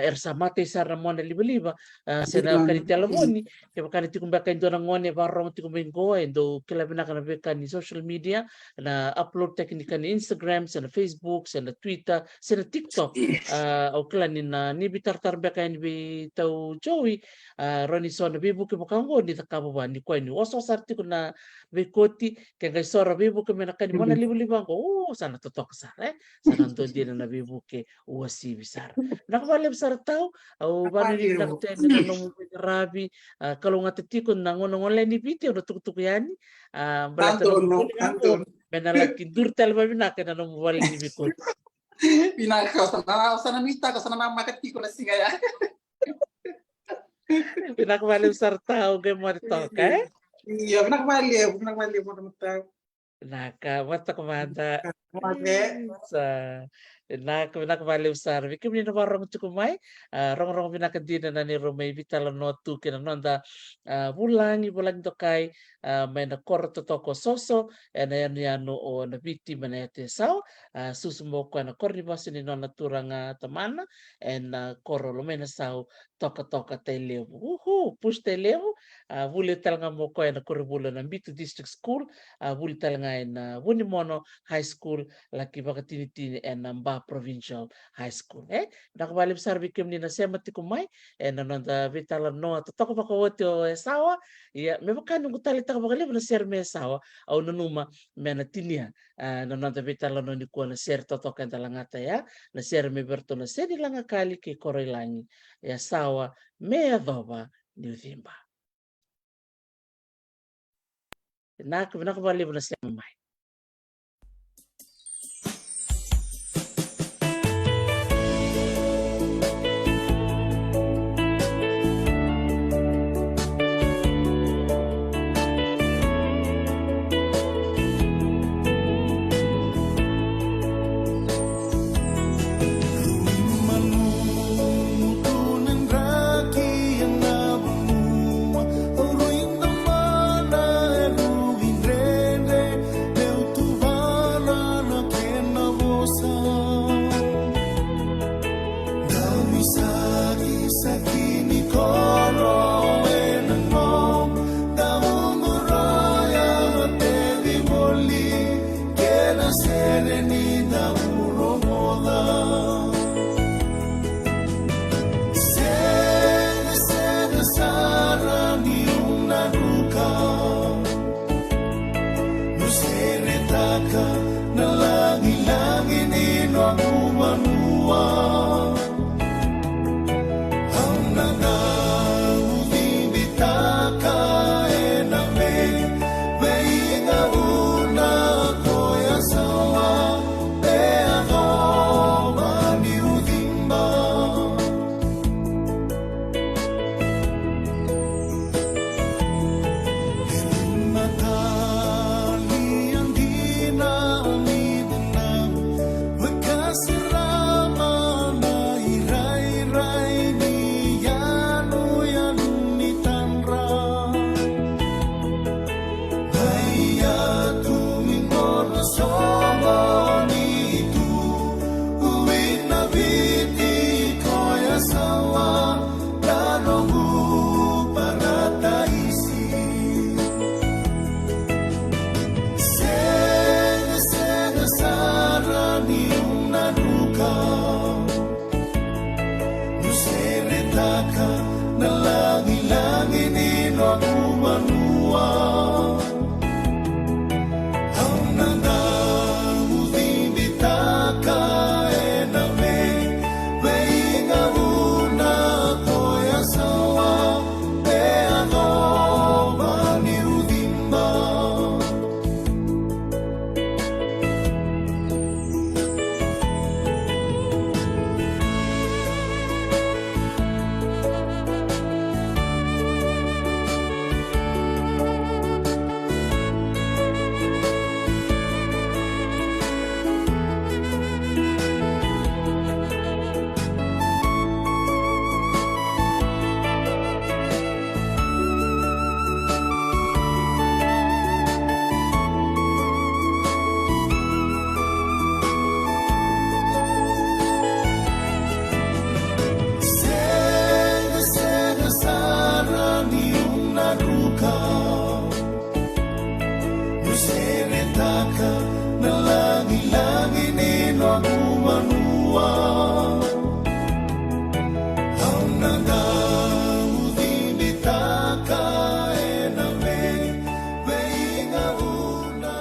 ersa mate sara moni liba sena kanitela moni ke kaniti kumbaka indo ng moni barong ti kumbingo endo kala binaka na beka ni social media na upload teknika ni Instagram sena Facebook sena Twitter sena TikTok o kala ni na ni bitar beka ni bitau Joey Ronnie son bibu ke bukango ni takabo ni ko ni oso sarti ko na bekoti ke gaisora bibu ke menakani mona libo bangko sana totok sare sana untuk dia na bibuke wasi besar nak balik besar tahu au bani di nak ten na nong rabi kalau ngatetikon na ngono online ni video do tuk yani Anton benalaki durtal ba binaka na nong balik ni bikot binaka sana mita ka sana nama katiko na singa ya balik besar tahu ke mo tok iya binakbalik mo tahu Naka, mata kumanda. Mate. Sa nakabaliw sa Vicky ni namarong tukumay rong pinakadina na ni Romay vitala no tu kinanonda bulang to kay may nakorto toko soso and ayan yan o na biktima na ete sao susumo ko na kornibas ni no naturang tamana and koro lumay na sao toka televo push televo buli talaga mo ko na kuribulo ng Bitu District School buli talaga na Bunimono High School laki baka tinitini and Namba Provincial High School nakabalib sa bikim ni na semati kumay nanonda vitala no totoko pakawati o sawa ya me baka nung tali taka bakalib na ser me sawa au nanuma me na tinia nanonda vitala no ni ko na ser totoka talangata ya na ser me berto na ser lang akali ke koroilangi ya sawa me adoba ni udimba nakabalib na semay na langit-langit Nuseretaka na langi-langi nino aku manua Au nanda udhimbitaka ename Veinga una koya sawa Beano mani udhimba Sega sarani una ruka Nuseretaka na langi-langi nino aku manua Au nanda udhimbitaka ename Veinga una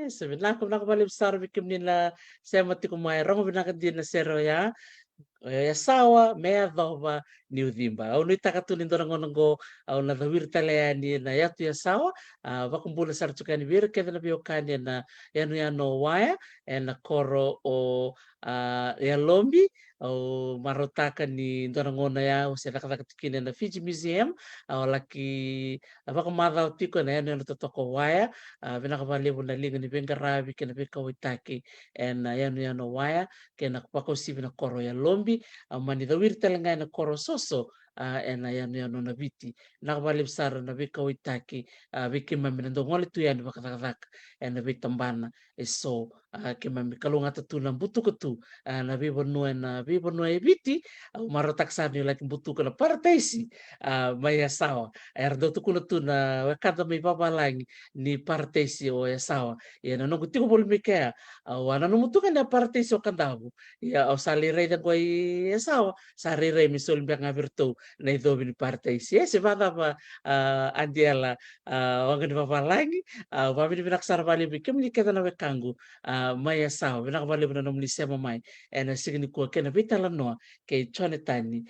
Sebenarnya aku balik besar bikin nila saya mati kumai rong bina din na sero ya sawa mea dhova ni udhimba au ni takatulin dorang ngonongo au na dhawir taleani na yatu ya sawa vakumbula sar tukani vir kedha na biokani na yano waya na koro o ya lombi au marotaka ni dorang ngona ya usia nakatatikini na Fiji Museum au laki vakumadha tiko na yano totoko waya vina kavalibu na linga ni venga rabi kena vika witaki na yano waya kena kupako sivi na koro ya lombi mani dhawir talengai na koro soso na yano na viti nakabali besar na vika witaki viki mami na ngole tu yani vakatak na vitambana so kemami kalunga tatu na butu ketu na vibo noe viti marotak sani laki butu kana partesi maya sawa erdo tu kuna tu na wakata mi papa langi ni partesi o ya sawa ya na nungu tiko bol mikea wana numutukan na partesi o kandabu ya au salire da koi ya sawa sarire misol biang ngabirto na ido ni partesi se vada pa andiala wangan papa langi wami binak sarvali bikem ni keta na wekangu maya sawa binak bali bina nomli sema mai na signi ko kena vitala noa ke chone tani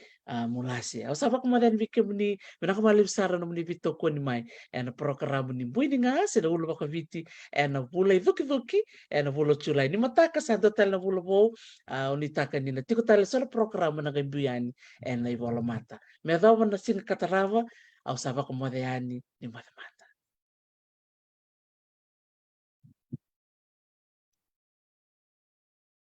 mulasi au sabak madan bikem ni binak bali besar nomli vito ko ni mai na program ni bui ni ngase da ulu baka viti na bulai duki na bulo chulai ni mataka sa dotel na bulo bo unitaka ni na tiko tali solo program na kaimbuyani na ibola mata me dawa na sin katarava au sabak madani ni mata